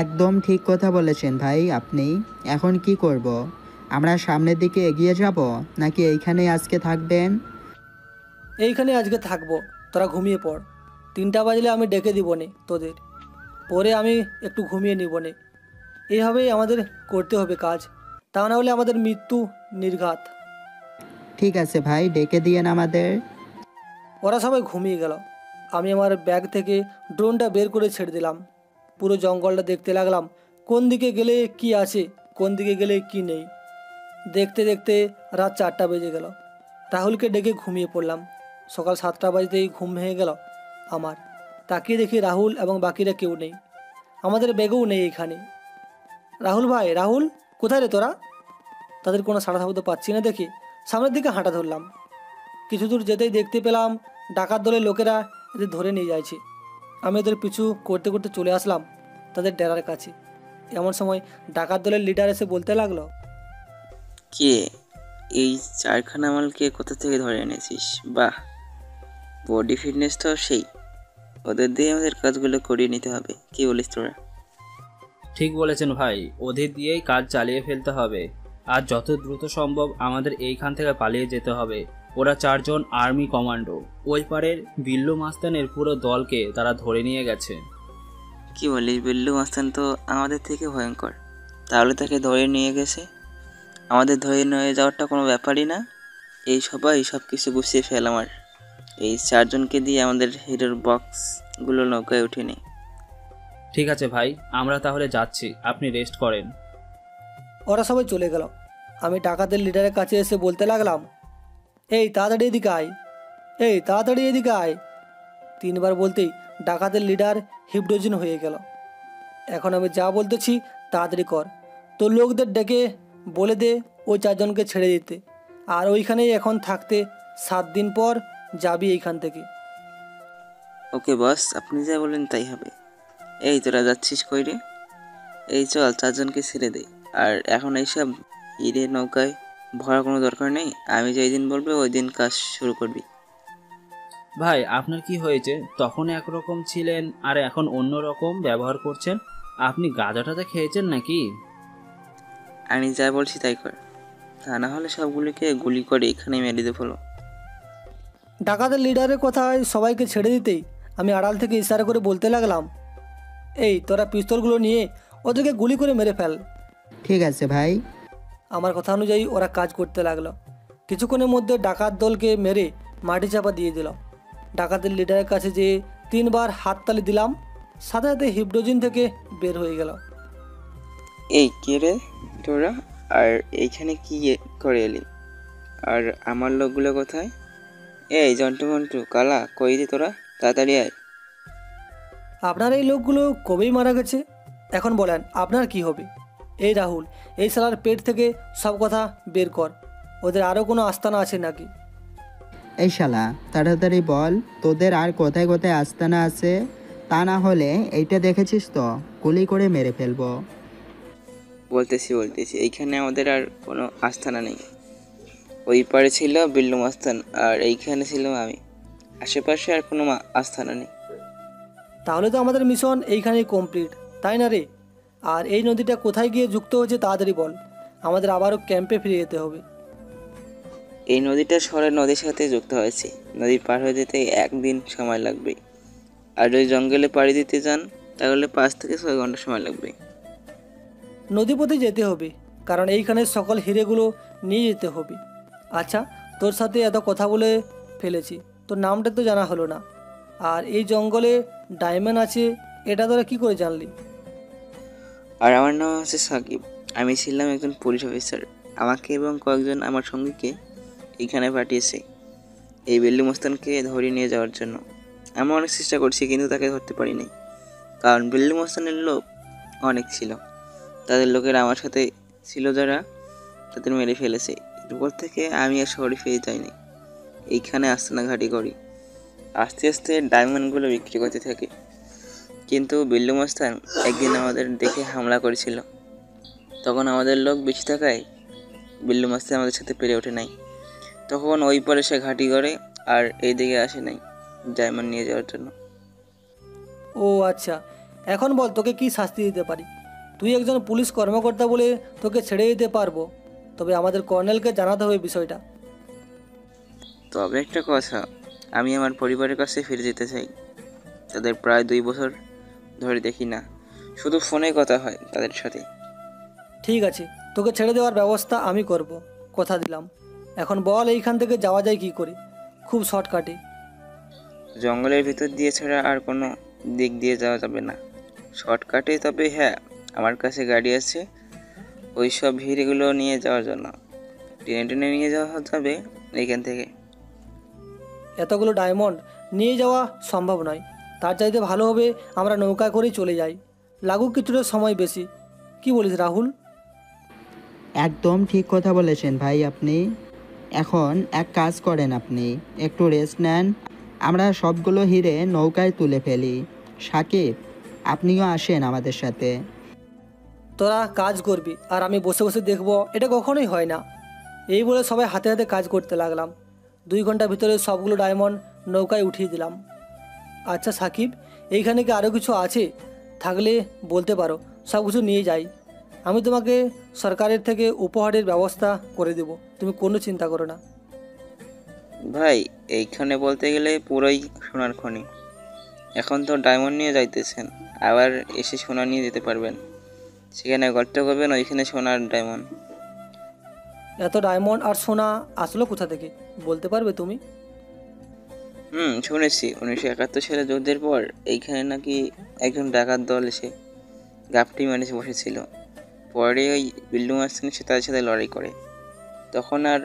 R: একদম ঠিক কথা বলেছেন ভাই আপনি। এখন কি করব? আমরা সামনের দিকে এগিয়ে যাব নাকি এইখানেই আজকে থাকবেন?
A: এইখানে আজকে থাকবো, তোরা ঘুমিয়ে পড়। 3টা বাজলে আমি ডেকে দিব নে তোদের, পরে আমি একটু ঘুমিয়ে নিব নে। এইভাবেই আমাদের করতে হবে কাজ, তা না হলে আমাদের মৃত্যু নির্ঘাত।
R: ঠিক আছে ভাই, ডেকে দিয়েন আমাদের।
A: ওরা সবাই ঘুমিয়ে গেল। আমি আমার ব্যাগ থেকে ড্রোনটা বের করে ছেড়ে দিলাম। পুরো জঙ্গলটা দেখতে লাগলাম, কোন দিকে গেলে কি আছে, কোন দিকে গেলে কি নেই। দেখতে দেখতে রাত 4টা বেজে গেল। রাহুলকে ডেকে ঘুমিয়ে পড়লাম। সকাল 7টা বাজতেই ঘুম ভেঙে গেল আমার। তাকিয়ে দেখি রাহুল এবং বাকিরা কেউ নেই, আমাদের ব্যাগও নেই এখানে। রাহুল ভাই, রাহুল, কোথায় রে তোরা? তাদের কোনো সাড়া শব্দ পাচ্ছি না দেখে সামনের দিকে হাঁটা ধরলাম। কিছু দূর যেতেই দেখতে পেলাম ডাকাত দলের লোকেরা এদের ধরে নিয়ে যাচ্ছে। আমি ওদের পিছু করতে করতে চলে আসলাম তাদের ডেরার কাছে। এমন সময় ডাকাত দলের লিডার এসে বলতে লাগলো,
E: কে এই 4খানা মালকে কোথা থেকে ধরে এনেছিস? বাহ, বডি ফিটনেস তো সেই। ওদের দিয়ে আমাদের কাজগুলো করিয়ে নিতে হবে, কি বলিস তোরা?
U: ঠিক বলেছেন ভাই, ওদের দিয়েই কাজ চালিয়ে ফেলতে হবে। আর যত দ্রুত সম্ভব আমাদের এইখান থেকে পালিয়ে যেতে হবে। ওরা 4 জন আর্মি কমান্ডো, ওই পারের বিল্লু মাস্তানের পুরো দলকে তারা ধরে নিয়ে গেছে।
E: কি বলিস, বিল্লু মাস্তান তো আমাদের থেকে ভয়ঙ্কর। তাহলে তাকে ধরে নিয়ে গেছে, আমাদের ধরে নিয়ে যাওয়াটা কোনো ব্যাপারই না। এই সবাই সব কিছু গুছিয়ে ফেল। আমার এই 4 জনকে দিয়ে আমাদের হিরোর বক্সগুলো নৌকায় উঠে নে।
U: ঠিক আছে ভাই, আমরা তাহলে যাচ্ছি, আপনি রেস্ট করেন।
A: ওরা সবাই চলে গেল। আমি ডাকাতের লিডারের কাছে এসে বলতে লাগলাম, এই তাড়াতাড়ি এদিকে আয়, এই তাড়াতাড়ি এদিকে আয়। 3বার বলতেই ডাকাতের লিডার হিপডোজিন হয়ে গেল। এখন আমি যা বলতেছি তাড়াতাড়ি কর, তোর লোকদের ডেকে বলে দে ওই 4 জনকে ছেড়ে দিতে, আর ওইখানেই এখন থাকতে। 7 দিন পর যাবি এইখান থেকে।
E: ওকে বস, আপনি যা বলেন তাই হবে। এই তোরা যাচ্ছিস কই রে? এই চল, চারজনকে ছেড়ে দে। আর এখন এইসব হিরে নৌকায় ভরা কোনো দরকার নেই। আমি যেই দিন বলবো ওই দিন কাজ শুরু করবি।
U: ভাই আপনার কি হয়েছে? তখন একরকম ছিলেন আর এখন অন্য রকম ব্যবহার করছেন। আপনি গাঁজাটাতে খেয়েছেন নাকি?
E: আমি যা বলছি তাই কর, তা না হলে সবগুলিকে গুলি করে এখানে মেরে দিয়ে ফেলো।
A: ডাকাতের লিডারের কথায় সবাইকে ছেড়ে দিতেই আমি আড়াল থেকে ইশারা করে বলতে লাগলাম, এই তোরা পিস্তলগুলো নিয়ে ওদেরকে গুলি করে মেরে ফেল।
R: ঠিক আছে ভাই।
A: আমার কথা অনুযায়ী ওরা কাজ করতে লাগলো। কিছুক্ষণের মধ্যে ডাকাত দলকে মেরে মাটি চাপা দিয়ে দিল। ডাকাতের লিডারের কাছে যে 3বার হাততালি দিলাম, সাথে সাথে হিপডোজিন থেকে বের হয়ে গেল।
E: এই কে রে তোরা? আর এইখানে কি করে এলি? আর আমার লোকগুলো কোথায়? এই জন্টু মন্টু কালা, কই রে তোরা? তাড়াতাড়ি আয়।
A: আপনার এই লোকগুলো কবেই মারা গেছে, এখন বলেন আপনার কি হবে? এই রাহুল, এই শালার পেট থেকে সব কথা বের কর। ওদের আরও কোনো আস্তানা আছে নাকি?
R: এই শালা তাড়াতাড়ি বল, তোদের আর কোথায় কোথায় আস্তানা আছে? তা না হলে এইটা দেখেছিস তো, গুলি করে মেরে ফেলবো।
E: বলতেছি এইখানে আমাদের আর কোনো আস্তানা নেই। ওই পারে ছিল বিল্লুম আস্তান, আর এইখানে ছিল আমি। আশেপাশে আর কোনো আস্তানা নেই।
A: তাহলে তো আমাদের মিশন এইখানেই কমপ্লিট, তাই না রে? আর এই নদীটা কোথায় গিয়ে যুক্ত হয়েছে তাড়াতাড়ি বল, আমাদের আবারও ক্যাম্পে ফিরে যেতে হবে।
E: এই নদীটা শহরের নদীর সাথে যুক্ত হয়েছে। নদী পার হয়ে যেতে 1 দিন সময় লাগবে। আর যদি জঙ্গলে পাড়ি দিতে যান তাহলে 5 থেকে 6 ঘন্টা সময় লাগবে।
A: নদীপথে যেতে হবে, কারণ এইখানে সকল হিরেগুলো নিয়ে যেতে হবে। আচ্ছা, তোর সাথে এত কথা বলে ফেলেছি, তোর নামটা তো জানা হলো না। আর এই জঙ্গলে ডায়মন্ড আছে, এটা তোরা কী করে জানলি?
E: আর আমার নাম হচ্ছে সাকিব। আমি ছিলাম একজন পুলিশ অফিসার। আমাকে এবং কয়েকজন আমার সঙ্গীকে এইখানে পাঠিয়েছে এই বিল্লু মস্তানকে ধরে নিয়ে যাওয়ার জন্য। আমি অনেক চেষ্টা করছি, কিন্তু তাকে ধরতে পারিনি, কারণ বিল্লু মস্তানের লোক অনেক ছিল। তাদের লোকেরা আমার সাথে ছিল, যারা তাদের মেরে ফেলেছে। এরপর থেকে আমি আর শহরে ফিরে যাইনি, এইখানে আস্তানা ঘাঁটি করি। আস্তে আস্তে ডায়মন্ডগুলো বিক্রি করতে থাকি। কিন্তু বিল্লু মস্তান একদিন আমাদের দেখে হামলা করেছিল। তখন আমাদের লোক বেশি থাকায় বিল্লু মস্তান আমাদের সাথে পেরে ওঠে নাই। তখন ওই পরে সে ঘাঁটি করে আর এই দিকে আসে নাই ডায়মন্ড নিয়ে যাওয়ার জন্য।
A: ও আচ্ছা, এখন বল তোকে কি শাস্তি দিতে পারি? তুই একজন পুলিশ কর্মকর্তা বলে তোকে ছেড়ে দিতে পারবো, তবে আমাদের কর্নেলকে জানাতে হবে বিষয়টা।
E: তবে একটা কথা, আমি আমার পরিবারের কাছে ফিরে যেতে চাই। তাদের প্রায় 2 বছর ধরে দেখি না, শুধু ফোনে কথা হয় তাদের সাথে।
A: ঠিক আছে, তোকে ছেড়ে দেওয়ার ব্যবস্থা আমি করব, কথা দিলাম। এখন বল এইখান থেকে যাওয়া যায় কি করে? খুব শর্টকাটে।
E: জঙ্গলের ভিতর দিয়ে ছাড়া আর কোনো দিক দিয়ে যাওয়া যাবে না। শর্টকাটে, তবে হ্যাঁ, আমার কাছে গাড়ি আছে ওই সব হিরেগুলো নিয়ে যাওয়ার জন্য। টেনে টেনে নিয়ে যাওয়া যাবে এইখান থেকে।
A: এতগুলো ডায়মন্ড নিয়ে যাওয়া সম্ভব নয়, তার চাইতে ভালো হবে আমরা নৌকা করেই চলে যাই, লাগুক কিছুটা সময় বেশি। কি বলিস রাহুল?
R: একদম ঠিক কথা বলেছেন ভাই আপনি। এখন এক কাজ করেন, আপনি একটু রেস্ট নেন, আমরা সবগুলো হিরে নৌকায় তুলে ফেলি। সাকিব, আপনিও আসেন আমাদের সাথে।
A: তোরা কাজ করবি আর আমি বসে বসে দেখবো, এটা কখনোই হয় না। এই বলে সবাই হাতে হাতে কাজ করতে লাগলাম। 2 ঘন্টার ভিতরে সবগুলো ডায়মন্ড নৌকায় উঠিয়ে দিলাম। আচ্ছা সাকিব, এইখানে কি আরও কিছু আছে? থাকলে বলতে পারো, সব কিছু নিয়ে যাই। আমি তোমাকে সরকারের থেকে উপহারের ব্যবস্থা করে দেব, তুমি কোনো চিন্তা করো না।
E: ভাই, এইখানে বলতে গেলে পুরোই সোনার খনি। এখন তো ডায়মন্ড নিয়ে যাইতেছেন, আবার এসে সোনা নিয়ে যেতে পারবেন। সেখানে গর্ত করবেন, ওইখানে সোনার ডায়মন্ড।
A: এত ডায়মন্ড আর সোনা আসলো কোথা থেকে বলতে পারবে তুমি?
E: শুনেছি 1971 সালে যুদ্ধের পর এইখানে নাকি একজন ডাকাত দল এসে গাপটি মেরে বসেছিল। পরে ওই বিল্লু মাস্তান এসে তাদের সাথে লড়াই করে, তখন আর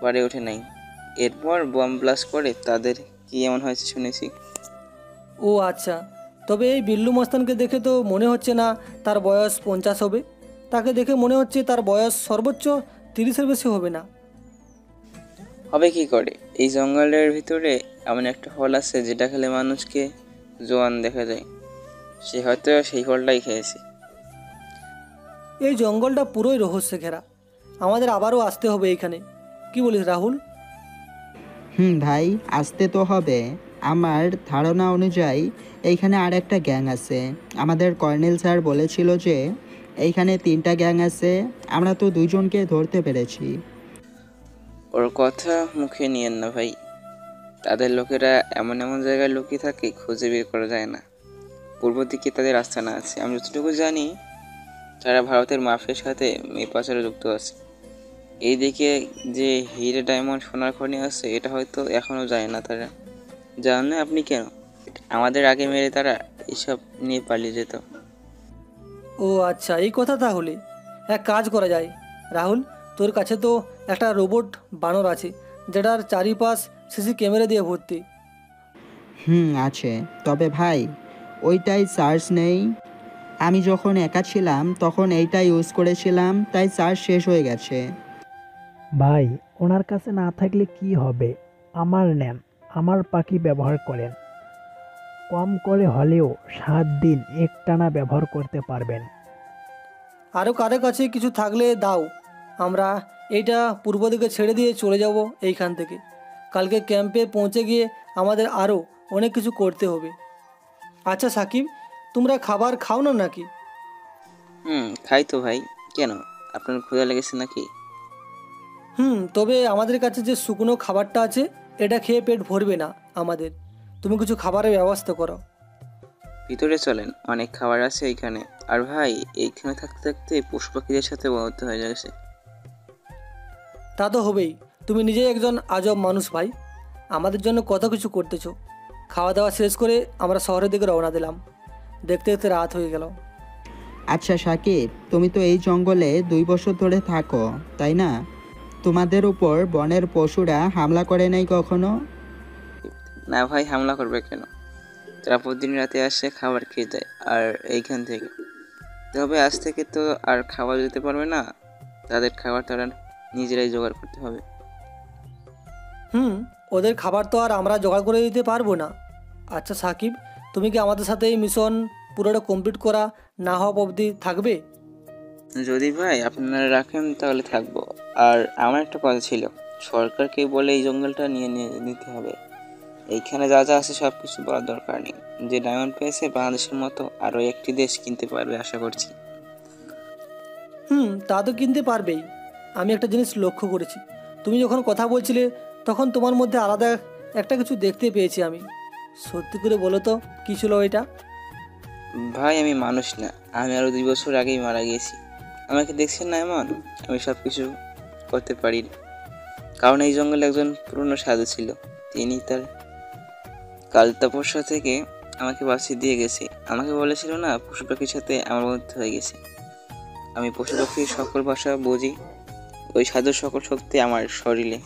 E: পারে ওঠে নাই। এরপর বম ব্লাস্ট করে তাদের কি এমন হয়েছে শুনেছি।
A: ও আচ্ছা, তবে এই বিল্লু মস্তানকে দেখে তো মনে হচ্ছে না তার বয়স 50 হবে। তাকে দেখে মনে হচ্ছে তার বয়স সর্বোচ্চ 30-এর বেশি হবে না।
E: হবে কি করে? এই জঙ্গলের ভিতরে এমন একটা ফল আছে যেটা খেলে মানুষকে জোয়ান দেখা যায়। সে হয়তো সেই ফলটাই খেয়েছে।
A: এই জঙ্গলটা পুরোই রহস্যে ঘেরা। আমাদের আবারও আসতে হবে এইখানে, কি বলিস রাহুল?
R: ভাই, আসতে তো হবে। আমার ধারণা অনুযায়ী এইখানে আর একটা গ্যাং আছে। আমাদের কর্নেল স্যার বলেছিল যে এইখানে 3টা গ্যাং আছে, আমরা তো 2জনকে ধরতে পেরেছি।
E: ওর কথা মুখে নিয়েন না ভাই। তাদের লোকেরা এমন এমন জায়গায় লুকিয়ে থাকে খুঁজে বের করা যায় না। পূর্ব দিকে তাদের আস্তানা আছে। আমি যতটুকু জানি তারা ভারতের মাফিয়ার সাথে মেয়ে পাচারে যুক্ত আছে। এইদিকে যে হিরে ডায়মন্ড সোনার খনি আছে এটা হয়তো এখনও যায় না তারা। জানেন আপনি কেন? আমাদের আগে মেরে তারা এসব নিয়ে পালিয়ে যেত।
A: ও আচ্ছা, এই কথা। তাহলে এক কাজ করা যায় রাহুল, তোর কাছে তো একটা রোবট বানর আছে যেটার চারিপাশ সিসি ক্যামেরা দিয়ে ভর্তি।
R: আছে, তবে ভাই ওইটাই চার্জ নেই। আমি যখন একা ছিলাম তখন এইটা ইউজ করেছিলাম, তাই চার্জ শেষ হয়ে গেছে।
B: ভাই, ওনার কাছে না থাকলে কি হবে? আমার নেন, আমার পাখি ব্যবহার করেন। কম করে হলেও 7 দিন একটানা ব্যবহার করতে পারবেন।
A: আরও কারো কাছে কিছু থাকলে দাও। আমরা এইটা পূর্ব দিকে ছেড়ে দিয়ে চলে যাব এইখান থেকে। কালকে ক্যাম্পে পৌঁছে গিয়ে আমাদের আরও অনেক কিছু করতে হবে। আচ্ছা সাকিব, তোমরা খাবার খাও না নাকি?
E: খাই তো ভাই। কেন, আপনার ক্ষুধা লেগেছে নাকি?
A: তবে আমাদের কাছে যে শুকনো খাবারটা আছে এটা খেয়ে পেট ভরবে না আমাদের। তুমি কিছু খাবারের ব্যবস্থা করো।
E: ভিতরে চলেন, অনেক খাবার আছে এইখানে। আর ভাই, এইখানে থাকতে থাকতে পশু পাখিদের সাথে বন্ধুত্ব হয়ে গেছে।
A: তা তো হবেই। তুমি নিজেই একজন আজব মানুষ ভাই। আমাদের জন্য কত কিছু করতেছো। খাওয়া দাওয়া শেষ করে আমরা শহরের দিকে রওনা দিলাম। দেখতে দেখতে রাত হয়ে গেল।
R: আচ্ছা সাকিব, তুমি তো এই জঙ্গলে 2 বছর ধরে থাকো, তাই না? তোমাদের উপর বনের পশুরা হামলা করে নাই কখনো?
E: না ভাই, হামলা করবে কেন? তারা প্রতিদিন রাতে আসে, খাবার খেয়ে যায় আর এইখান থেকে। তবে আজ থেকে তো আর খাওয়া যেতে পারবে না। তাদের খাবার তারা নিজেরাই জোগাড় করতে হবে।
A: ওদের খাবার তো আর আমরা জোগাড় করে দিতে পারবো না। আচ্ছা সাকিব, তুমি কি আমাদের সাথে এই মিশন পুরোটা কমপ্লিট করা না হওয়া অবধি থাকবে?
E: যদি ভাই আপনারা রাখেন তাহলে থাকবো। আর আমার একটা কথা ছিল, সরকারকে বলে এই জঙ্গলটা নিয়ে নিতে হবে। এইখানে যা যা আছে সব কিছু বলার দরকার নেই। যে ডায়মন্ড পেয়েছে বাংলাদেশের মতো আরও একটি দেশ কিনতে পারবে আশা করছি।
A: তা তো কিনতে পারবেই। আমি একটা জিনিস লক্ষ্য করেছি, তুমি যখন কথা বলছিলে তখন তোমার মধ্যে আলাদা একটা কিছু দেখতে পেয়েছি আমি। সত্যি করে বলো তো, কী ছিল এটা?
E: ভাই, আমি মানুষ না, আমি আরও 2 বছর আগেই মারা গিয়েছি। আমাকে দেখছেন না এমন? আমি সব কিছু করতে পারি, কারণ এই জঙ্গলে একজন পুরনো সাধু ছিল। তিনি তার কাল তপস্যা থেকে আমাকে বাঁচিয়ে দিয়ে গেছে। আমাকে বলেছিল না, পশু পাখির সাথে আমার বন্ধুত্ব হয়ে গেছে। আমি পশু পাখির সকল ভাষা বুঝি। ওই সাধুর সকল শক্তি আমার শরীরে।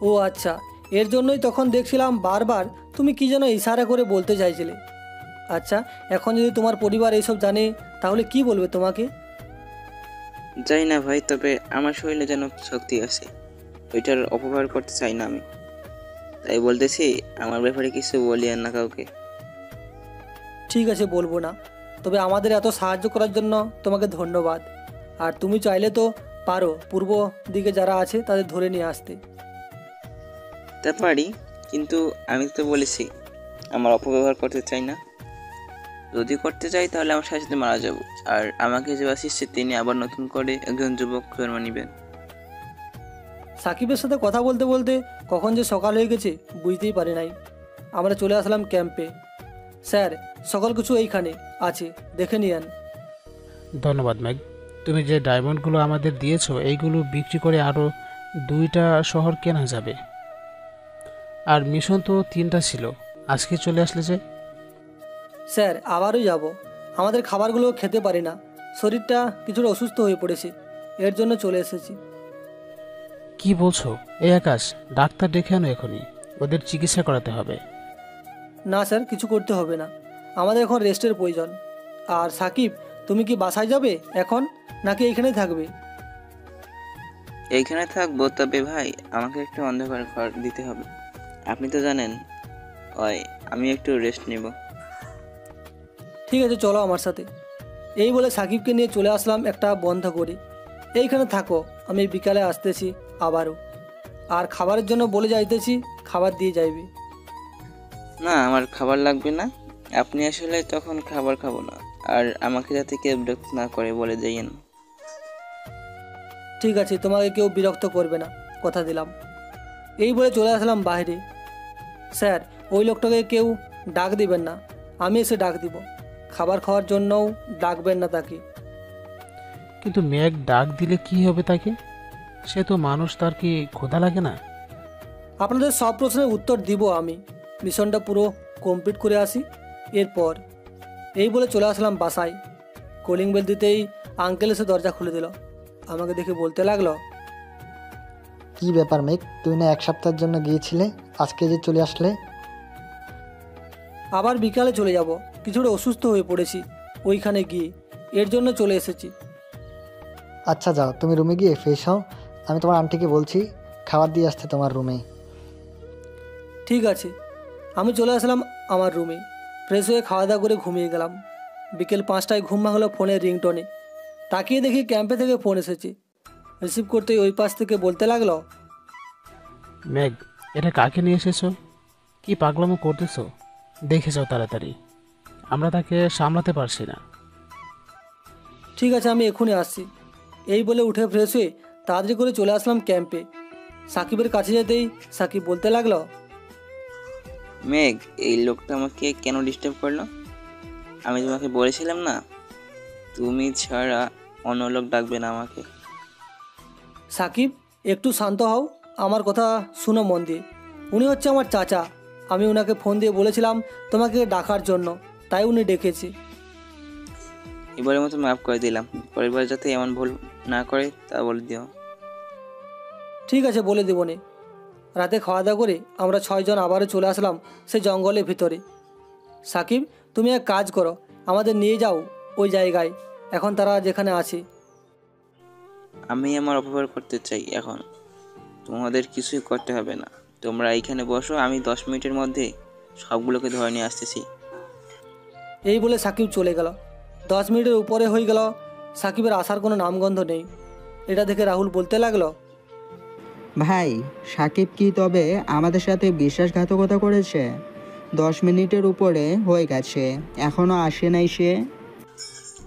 A: ও আচ্ছা, এর জন্যই তখন দেখছিলাম বারবার তুমি কি যেন ইশারা করে বলতে চাইছিলে। আচ্ছা, এখন যদি তোমার পরিবার এইসব জানে তাহলে কি বলবে তোমাকে?
E: জানি না ভাই, তবে আমার শরীরে যেন শক্তি আছে, ওইটার অপব্যবহার করতে চাই না আমি। তাই বলতেছি, আমার ব্যাপারে কিছু বলিয়েন না কাউকে।
A: ঠিক আছে, বলবো না। তবে আমাদের এত সাহায্য করার জন্য তোমাকে ধন্যবাদ। আর তুমি চাইলে তো পারো পূর্ব দিকে যারা আছে তাদের ধরে নিয়ে আসতে।
E: তা পারি, কিন্তু আমি তো বলেছি আমার অপব্যবহার করতে চাই না। যদি করতে চাই তাহলে আমার সাথে মারা যাব। আর আমাকে যে বাঁচিয়েছে তিনি আবার নতুন করে একজন যুবক জন্ম নেবেন।
A: সাকিবের সাথে কথা বলতে বলতে কখন যে সকাল হয়ে গেছে বুঝতেই পারি নাই। আমরা চলে আসলাম ক্যাম্পে। স্যার, সকল কিছু এইখানে আছে, দেখে নিয়েন।
M: ধন্যবাদ ম্যাগ। তুমি যে ডায়মন্ডগুলো আমাদের দিয়েছো এইগুলো বিক্রি করে আরও 2টা শহর কেনা যাবে। আর মিশন তো 3টা ছিল, আজকে চলে আসলে যে?
A: স্যার, আবারও যাব। আমাদের খাবারগুলো খেতে পারি না, শরীরটা কিছুটা অসুস্থ হয়ে পড়েছে, এর জন্য চলে এসেছি।
M: কি বলছো? এই আকাশ, ডাক্তার ডেকে আনো এখনই, ওদের চিকিৎসা করাতে হবে।
A: না স্যার, কিছু করতে হবে না, আমাদের এখন রেস্টের প্রয়োজন। আর সাকিব, তুমি কি বাসায় যাবে এখন নাকি এইখানেই থাকবে?
E: এইখানে থাকবো, তবে ভাই আমাকে একটা অন্ধকার ঘর দিতে হবে। আপনি তো জানেন ওই আমি একটু রেস্ট নিব।
A: ঠিক আছে, চলো আমার সাথে। এই বলে সাকিবকে নিয়ে চলে আসলাম একটা বন্ধ করে। এইখানে থাকো, আমি বিকালে আসতেছি আবারও। আর খাবারের জন্য বলে যাইতেছি, খাবার দিয়ে যাইবি।
E: না, আমার খাবার লাগবে না। আপনি আসলে তখন খাবার খাবো না। আর আমাকে যাতে কেউ বিরক্ত না করে বলে যাইয়েন।
A: ঠিক আছে, তোমাকে কেউ বিরক্ত করবে না, কথা দিলাম। এই বলে চলে আসলাম বাইরে। স্যার, ওই লোকটাকে কেউ ডাক দিবেন না, আমি এসে ডাক দিব। খাবার খাওয়ার জন্যও ডাকবেন না তাকে।
M: কিন্তু মেঘ ডাক দিলে কি হবে তাকে? সে তো মানুষ, তার কি ক্ষুধা লাগে না?
A: আপনাদের সব প্রশ্নের উত্তর দিব আমি। মিশনটা পুরো কমপ্লিট করে আসি এরপর। এই বলে চলে আসলাম বাসায়। কলিং বেল দিতেই আঙ্কেল এসে দরজা খুলে দিল। আমাকে দেখে বলতে লাগলো,
P: কি ব্যাপার মেঘ, তুই না 1 সপ্তাহের জন্য গিয়েছিলে, আজকে যে চলে আসলে?
A: আবার বিকালে চলে যাব, কিছুটা অসুস্থ হয়ে পড়েছি ওইখানে গিয়ে, এর জন্য চলে এসেছি।
P: আচ্ছা যাও, তুমি রুমে গিয়ে ফ্রেশ হও, আমি তোমার আন্টিকে বলছি খাবার দিয়ে আসতে তোমার রুমে।
A: ঠিক আছে। আমি চলে আসলাম আমার রুমে, ফ্রেশ হয়ে খাওয়া দাওয়া করে ঘুমিয়ে গেলাম। বিকেল 5টায় ঘুম ভাঙলো ফোনের রিংটোনে। তাকিয়ে দেখি ক্যাম্পে থেকে ফোন এসেছে। রিসিভ করতেই ওই পাশ থেকে বলতে লাগলো,
M: মেঘ, এটা কাকে নিয়ে এসেছো? কি পাগলামো করতেছো? দেখে যাও তাড়াতাড়ি, আমরা তাকে সামলাতে পারছি না।
A: ঠিক আছে, আমি এখনই আসছি। এই বলে উঠে ফ্রেশ হয়ে তাড়াতাড়ি করে চলে আসলাম ক্যাম্পে। সাকিবের কাছে যেতেই সাকিব বলতে লাগলো,
E: মেঘ, এই লোকটা আমাকে কেন ডিস্টার্ব করলো? আমি তোমাকে বলেছিলাম না তুমি ছাড়া অন্য লোক ডাকবে না আমাকে।
A: সাকিব, একটু শান্ত হও, আমার কথা শুনো মন দিয়ে। উনি হচ্ছে আমার চাচা। আমি ওনাকে ফোন দিয়ে বলেছিলাম তোমাকে ডাকার জন্য, তাই উনি ডেকেছে।
E: এবারের মতো মাফ করে দিলাম, পরিবার যাতে এমন ভুল না করে তা বলে দিও।
A: ঠিক আছে, বলে দেবো নে। রাতে খাওয়া দাওয়া করে আমরা 6 জন আবারও চলে আসলাম সে জঙ্গলের ভিতরে। সাকিব, তুমি এক কাজ করো, আমাদের নিয়ে যাও ওই জায়গায়, এখন তারা যেখানে আছে।
E: আমি আমার অপব্যবহার করতে চাই এখন, তোমাদের কিছুই করতে হবে না। তোমরা এইখানে বসো, আমি 10 মিনিটের মধ্যে সবগুলোকে ধরে নিয়ে আসতেছি।
A: এই বলে সাকিব চলে গেল। 10 মিনিটের উপরে হয়ে গেল, সাকিবের আসার কোনো নামগন্ধ নেই। এটা দেখে রাহুল বলতে লাগলো,
R: ভাই, সাকিব কি তবে আমাদের সাথে বিশ্বাসঘাতকতা করেছে? 10 মিনিটের উপরে হয়ে গেছে, এখনো আসে নাই সে।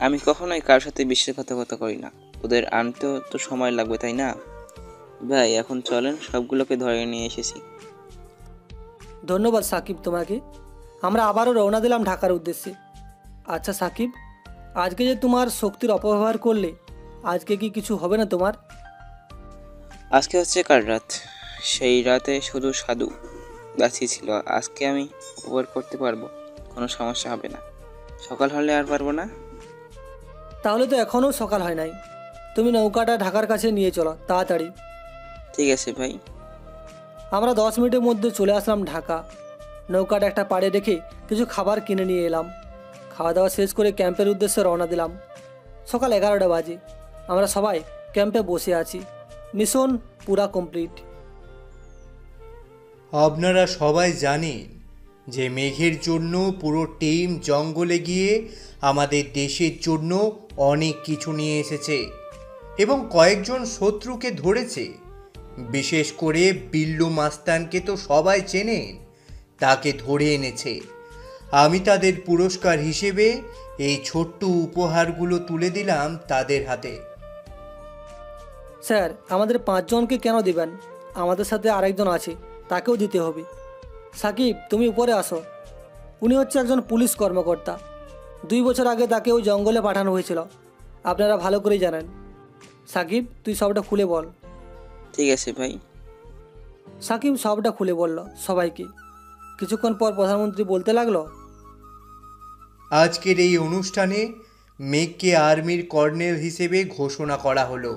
E: আমি কখনোই কারোর সাথে বিশ্বাসঘাতকতা করি না, ওদের আনতেও তো সময় লাগবে, তাই না ভাই? এখন চলেন, সবগুলোকে ধরে নিয়ে এসেছি।
A: ধন্যবাদ সাকিব তোমাকে। আমরা আবারও রওনা দিলাম ঢাকার উদ্দেশ্যে। আচ্ছা সাকিব, আজকে যে তোমার শক্তির অপব্যবহার করলে, আজকে কি কিছু হবে না তোমার?
E: আজকে হচ্ছে কাল রাত, সেই রাতে শুধু সাধু গাছি ছিল। আজকে আমি উপভোগ করতে পারবো, কোনো সমস্যা হবে না। সকাল হলে আর পারবো না।
A: তাহলে তো এখনও সকাল হয় নাই। তুমি নৌকাটা ঢাকার কাছে নিয়ে চলো তাড়াতাড়ি।
E: ঠিক আছে ভাই।
A: আমরা 10 মিনিটের মধ্যে চলে আসলাম ঢাকা। নৌকাটা একটা পাড়ে রেখে কিছু খাবার কিনে নিয়ে এলাম। খাওয়া দাওয়া শেষ করে ক্যাম্পের উদ্দেশ্যে রওনা দিলাম। সকাল 11টা বাজে। আমরা সবাই ক্যাম্পে বসে আছি। মিশন পুরা কমপ্লিট।
D: আপনারা সবাই জানেন যে মেঘের জন্য পুরো টিম জঙ্গলে গিয়ে আমাদের দেশের জন্য অনেক কিছু নিয়ে এসেছে এবং কয়েকজন শত্রুকে ধরেছে। বিশেষ করে বিল্লু মাস্তানকে তো সবাই চেনেন, তাকে ধরে এনেছে। আমি তাদের পুরস্কার হিসেবে এই ছোট্ট উপহারগুলো তুলে দিলাম তাদের হাতে।
A: স্যার, আমাদের 5 জনকে কেন দিবেন? আমাদের সাথে আরেকজন আছে, তাকেও দিতে হবে। সাকিব, তুমি উপরে আসো। উনি হচ্ছে একজন পুলিশ কর্মকর্তা। 2 বছর আগে তাকে ওই জঙ্গলে পাঠানো হয়েছিল, আপনারা ভালো করেই জানেন। সাকিব, তুই সবটা খুলে বল।
E: ঠিক আছে ভাই।
A: সাকিব সবটা খুলে বলল সবাইকে। কিছুক্ষণ পর প্রধানমন্ত্রী বলতে লাগলো,
D: আজকের এই অনুষ্ঠানে মেঘকে আর্মির কর্নেল হিসেবে ঘোষণা করা হলো,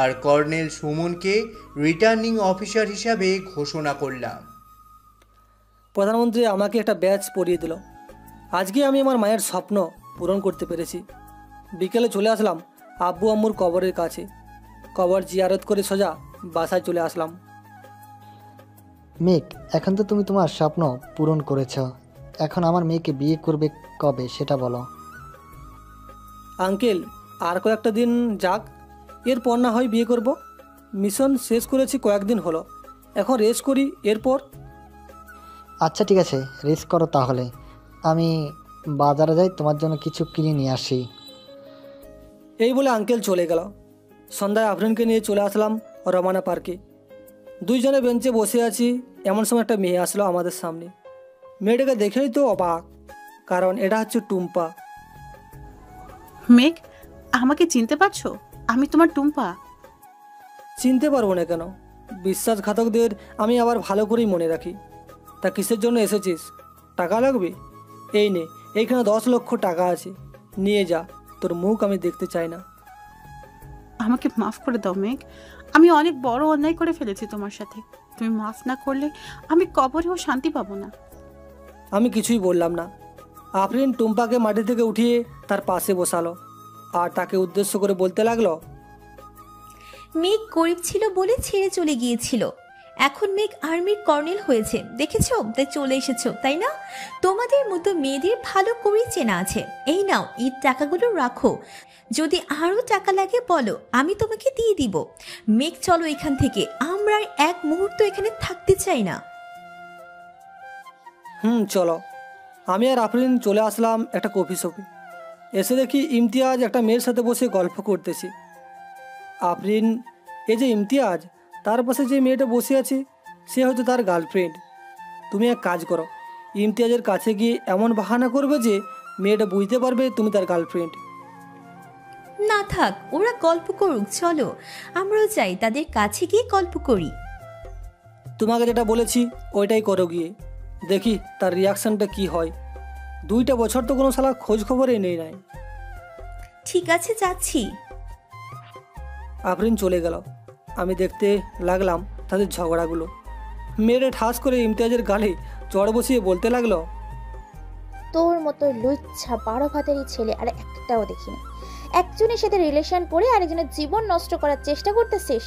D: আর কর্নেল সুমনকে রিটার্নিং অফিসার হিসাবে ঘোষণা করলাম।
A: প্রধানমন্ত্রী আমাকে একটা ব্যাচ পরিয়ে দিল। আজকে আমি আমার মায়ের স্বপ্ন পূরণ করতে পেরেছি। বিকেলে চলে আসলাম আব্বু আম্মুর কবরের কাছে। কবর জিয়ারত করে সোজা বাসায় চলে আসলাম।
P: মেঘ, এখন তো তুমি তোমার স্বপ্ন পূরণ করেছ, এখন আমার মেয়েকে বিয়ে করবে কবে সেটা বলো।
A: আঙ্কেল, আর কয়েকটা দিন যাক, এরপর না হয় বিয়ে করব। মিশন শেষ করেছি কয়েকদিন হলো, এখন রেস্ট করি, এরপর।
P: আচ্ছা ঠিক আছে, রেস্ট করো তাহলে। আমি বাজারে যাই, তোমার জন্য কিছু কিনে নিয়ে আসি।
A: এই বলে আঙ্কেল চলে গেল। সন্ধ্যায় আফরিনকে নিয়ে চলে আসলাম রমানা পার্কে। দুইজনে বেঞ্চে বসে আছি, এমন সময় একটা মেয়ে আসলো আমাদের সামনে। মেয়েটাকে দেখেই তো অবাক, কারণ এটা হচ্ছে টুম্পা।
G: মেঘ, আমাকে চিনতে পারছো? আমি তোমার টুম্পা।
A: চিনতে পারবো না কেন? বিশ্বাসঘাতকদের আমি আবার ভালো করেই মনে রাখি। তা কিসের জন্য এসেছিস? টাকা লাগবে? এই নে, এইখানে 10 লক্ষ টাকা আছে, নিয়ে যা। তোর মুখ আমি দেখতে চাই না।
G: আমাকে মাফ করে দাও মেঘ, আমি অনেক বড় অন্যায় করে ফেলেছি তোমার সাথে। তুমি মাফ না করলে আমি কবরেও শান্তি পাবো না।
A: আমি কিছুই বললাম না। আফরিন টুম্পাকে মাটি থেকে উঠিয়ে তার পাশে বসালো আর তাকে উদ্দেশ্য করে বলতে লাগলো,
H: মেঘ গরিব ছিল বলে ছেড়ে চলে গিয়েছিল, এখন মেঘ আর্মির কর্নেল হয়েছে, দেখেছো? তাই চলে এসেছো, তাই না? তোমাদের মতো মেয়েদের ভালো করে চেনা আছে। এই নাও, এই টাকাগুলো রাখো, যদি আরও টাকা লাগে বলো, আমি তোমাকে দিয়ে দিব। মেঘ চলো এখান থেকে, আমরা আর এক মুহূর্ত এখানে থাকতে চাই না।
A: চলো। আমি আর আফরিন চলে আসলাম একটা কফি শপে। এসে দেখি ইমতিয়াজ একটা মেয়ের সাথে বসে গল্প করতেছি। আফরিন, এই যে ইমতিয়াজ, তার পাশে যে মেয়েটা বসে আছে সে হয়তো তার গার্লফ্রেন্ড। তুমি এক কাজ করো, ইমতিয়াজের কাছে গিয়ে এমন বাহানা করবে যে মেয়েটা বুঝতে পারবে তুমি তার গার্লফ্রেন্ড।
H: না থাক, ওরা গল্প করুক, চলো আমরাও যাই, তাদের কাছে গিয়ে গল্প করি।
A: তোমাকে যেটা বলেছি ওইটাই করো গিয়ে, দেখি তার রিয়াকশানটা কি হয়। 2টা বছর তো কোনো শালা খোঁজ খবরই নেই নাই।
H: ঠিক আছে, যাচ্ছি।
A: আফরিন চলে গেল। আমি দেখতে লাগলাম তাদের ঝগড়াগুলো। মেয়েটা ঠাস করে ইমতিয়াজের গালে চড় বসিয়ে বলতে লাগলো,
V: তোর মতো লুচ্ছা 12 ভাতেরই ছেলে আর একটাও দেখি না। একজনের সাথে রিলেশন করে আরেকজনের জীবন নষ্ট করার চেষ্টা করতেছিস।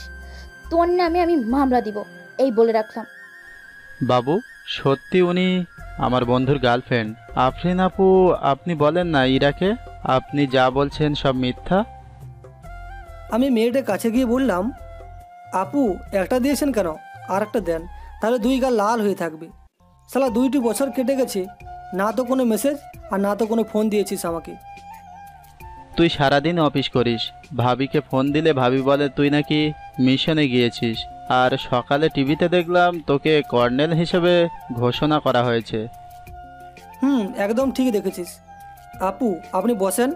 V: তোর নামে আমি মামলা দিব, এই বলে রাখলাম।
C: বাবু, সত্যি উনি আমার বন্ধুর গার্লফ্রেন্ড। আফরিন আপু, আপনি বলেন না ইরাকে আপনি যা বলছেন সব মিথ্যা।
A: আমি মেয়েটার কাছে গিয়ে বললাম, আপু একটা দিয়েছেন কেন, আর একটা দেন, তাহলে 2 গাল লাল হয়ে থাকবে। শালা 2টি বছর কেটে গেছে, না তো কোনো মেসেজ আর না তো কোনো ফোন দিয়েছিস আমাকে।
C: তুই সারাদিন অফিস করিস, ভাবিকে ফোন দিলে ভাবি বলে তুই নাকি মিশনে গিয়েছিস, আর সকালে টিভিতে দেখলাম তোকে কর্নেল হিসেবে ঘোষণা করা হয়েছে।
A: একদম ঠিক দেখেছিস। আপু আপনি বসেন।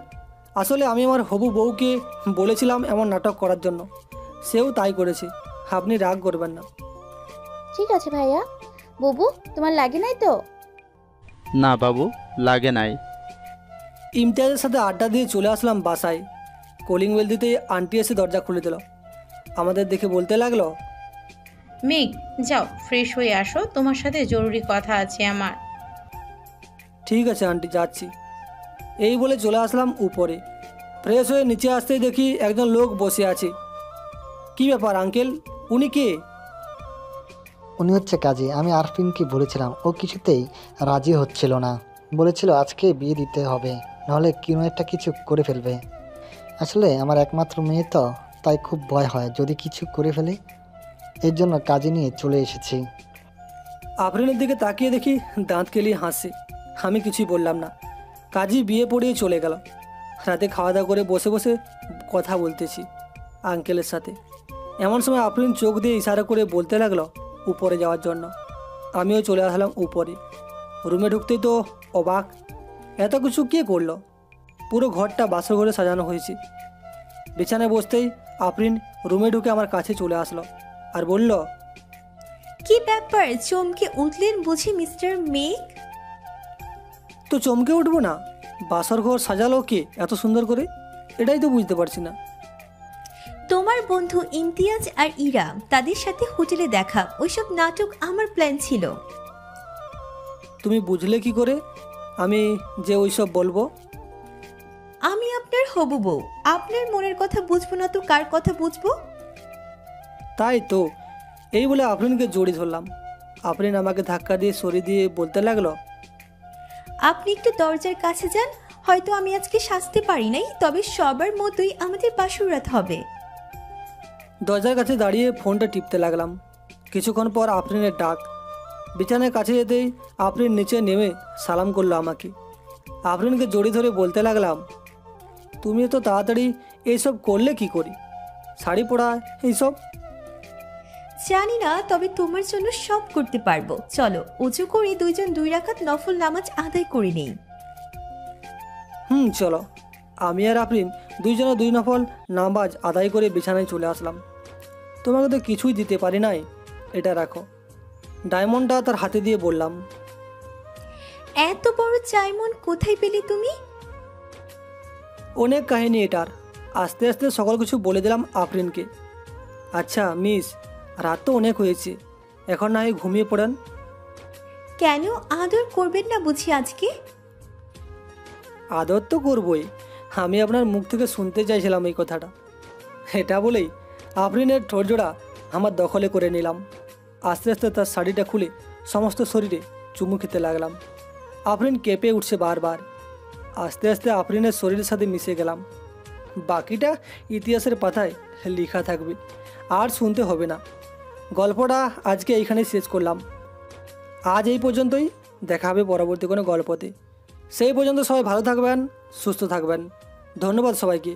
A: আসলে আমি আমার হবু বউকে বলেছিলাম এমন নাটক করার জন্য, সেও তাই করেছে, আপনি রাগ করবেন না।
V: ঠিক আছে ভাইয়া। বুবু, তোমার লাগে নাই তো?
C: না বাবু, লাগে নাই।
A: ইমতিয়াজের সাথে আড্ডা দিয়ে চলে আসলাম বাসায়। কলিং বেল দিতেই আন্টি এসে দরজা খুলে দিল। আমাদের দেখে বলতে লাগলো,
Q: মেঘ, যাও ফ্রেশ হয়ে আসো, তোমার সাথে জরুরি কথা আছে আমার।
A: ঠিক আছে আন্টি, যাচ্ছি। এই বলে চলে আসলাম উপরে। ফ্রেশ হয়ে নিচে আসতেই দেখি একজন লোক বসে আছে। কি ব্যাপার আঙ্কেল, উনি কে?
P: উনি হচ্ছে কাজী। আমি আরফিনকে বলেছিলাম, ও কিছুতেই রাজি হচ্ছিল না, বলেছিল আজকে বিয়ে দিতে হবে, নাহলে কোনো একটা কিছু করে ফেলবে। আসলে আমার একমাত্র মেয়ে তো, তাই খুব ভয় হয় যদি কিছু করে ফেলে, এর জন্য কাজে নিয়ে চলে এসেছি।
A: আফরিনের দিকে তাকিয়ে দেখি দাঁত কেলিয়ে হাসছে। আমি কিছুই বললাম না। কাজী বিয়ে পড়িয়ে চলে গেল। রাতে খাওয়া দাওয়া করে বসে বসে কথা বলতেছি আঙ্কেলের সাথে। এমন সময় আফরিন চোখ দিয়ে ইশারা করে বলতে লাগলো উপরে যাওয়ার জন্য। আমিও চলে আসলাম উপরে। রুমে ঢুকতেই তো অবাক, এত কিছু কে করলো? পুরো ঘরটা বাসর ঘরে সাজানো হয়েছে। বিছানায় বসতেই আফরিন রুমে ঢুকে আমার কাছে চলে আসলো আর বলল,
H: কি ব্যাপার, চমকে উঠলেন বুঝি মিস্টার মেঘ?
A: তো চমকে উঠবো না, বাসর ঘর সাজালো কে এত সুন্দর করে, এটাই তো বুঝতে পারছি না।
H: তোমার বন্ধু ইমতিয়াজ আর ইরা, তাদের সাথে হোটেলে দেখা, ওইসব নাটক আমার প্ল্যান ছিল।
A: তুমি বুঝলে কি করে আমি যে ওইসব বলবো?
H: আমি আপনার হবু বউ, আপনার মনের কথা বুঝবো না তো কার কথা বুঝবো?
A: তাই তো। এই বলে আফরিনকে জড়িয়ে ধরলাম। আফরিন আমাকে ধাক্কা দিয়ে সরিয়ে দিয়ে বলতে লাগলো,
H: আপনি একটু দরজার কাছে যান, হয়তো আমি আজকে সাজতে পারি নাই, তবে সবার মতোই আমাদের বাসুরাত হবে।
A: দরজার কাছে দাঁড়িয়ে ফোনটা টিপতে লাগলাম। কিছুক্ষণ পর আফরিনের ডাক। বিছানার কাছে যেতেই আফরিন নিচে নেমে সালাম করলো আমাকে। আফরিনকে জড়িয়ে ধরে বলতে লাগলাম, তুমি তো তাড়াতাড়ি এইসব করলে কি করি, শাড়ি পরা এইসব।
H: জানি না, তবে তোমার জন্য সব করতে পারবো। চলো উঁচু করে দুইজন 2 রাকাত নফল নামাজ আদায় করে নেই।
A: চলো। আমি আর আফরিন দুইজনে 2 নফল নামাজ আদায় করে বিছানায় চলে আসলাম। তোমাকে তো কিছুই দিতে পারি নাই, এটা রাখো। ডায়মন্ডটা তার হাতে দিয়ে বললাম,
H: এত বড় ডায়মন্ড কোথায় পেলে তুমি?
A: অনেক কাহিনী এটার। আস্তে আস্তে সকল কিছু বলে দিলাম আফরিনকে। আচ্ছা মিস, রাত তো অনেক হয়েছে, এখন না হয় ঘুমিয়ে পড়েন।
H: কেন, আদর করবেন না বুঝি আজকে?
A: আদর তো করবই, আমি আপনার মুখ থেকে শুনতে চাইছিলাম এই কথাটা। এটা বলেই আফরিনের ঠোঁটজোড়া আমার দখলে করে নিলাম। আস্তে আস্তে তার শাড়িটা খুলে সমস্ত শরীরে চুমু খেতে লাগলাম। আফরিন কেঁপে উঠছে বারবার। আস্তে আস্তে আফরিনের শরীরের সাথে মিশে গেলাম। বাকিটা ইতিহাসের পাতায় লেখা থাকবে, আর শুনতে হবে না। গল্পটা আজকে এইখানেই শেষ করলাম। আজ এই পর্যন্তই, দেখা হবে পরবর্তী কোনো গল্পতে। সেই পর্যন্ত সবাই ভালো থাকবেন, সুস্থ থাকবেন। ধন্যবাদ সবাইকে।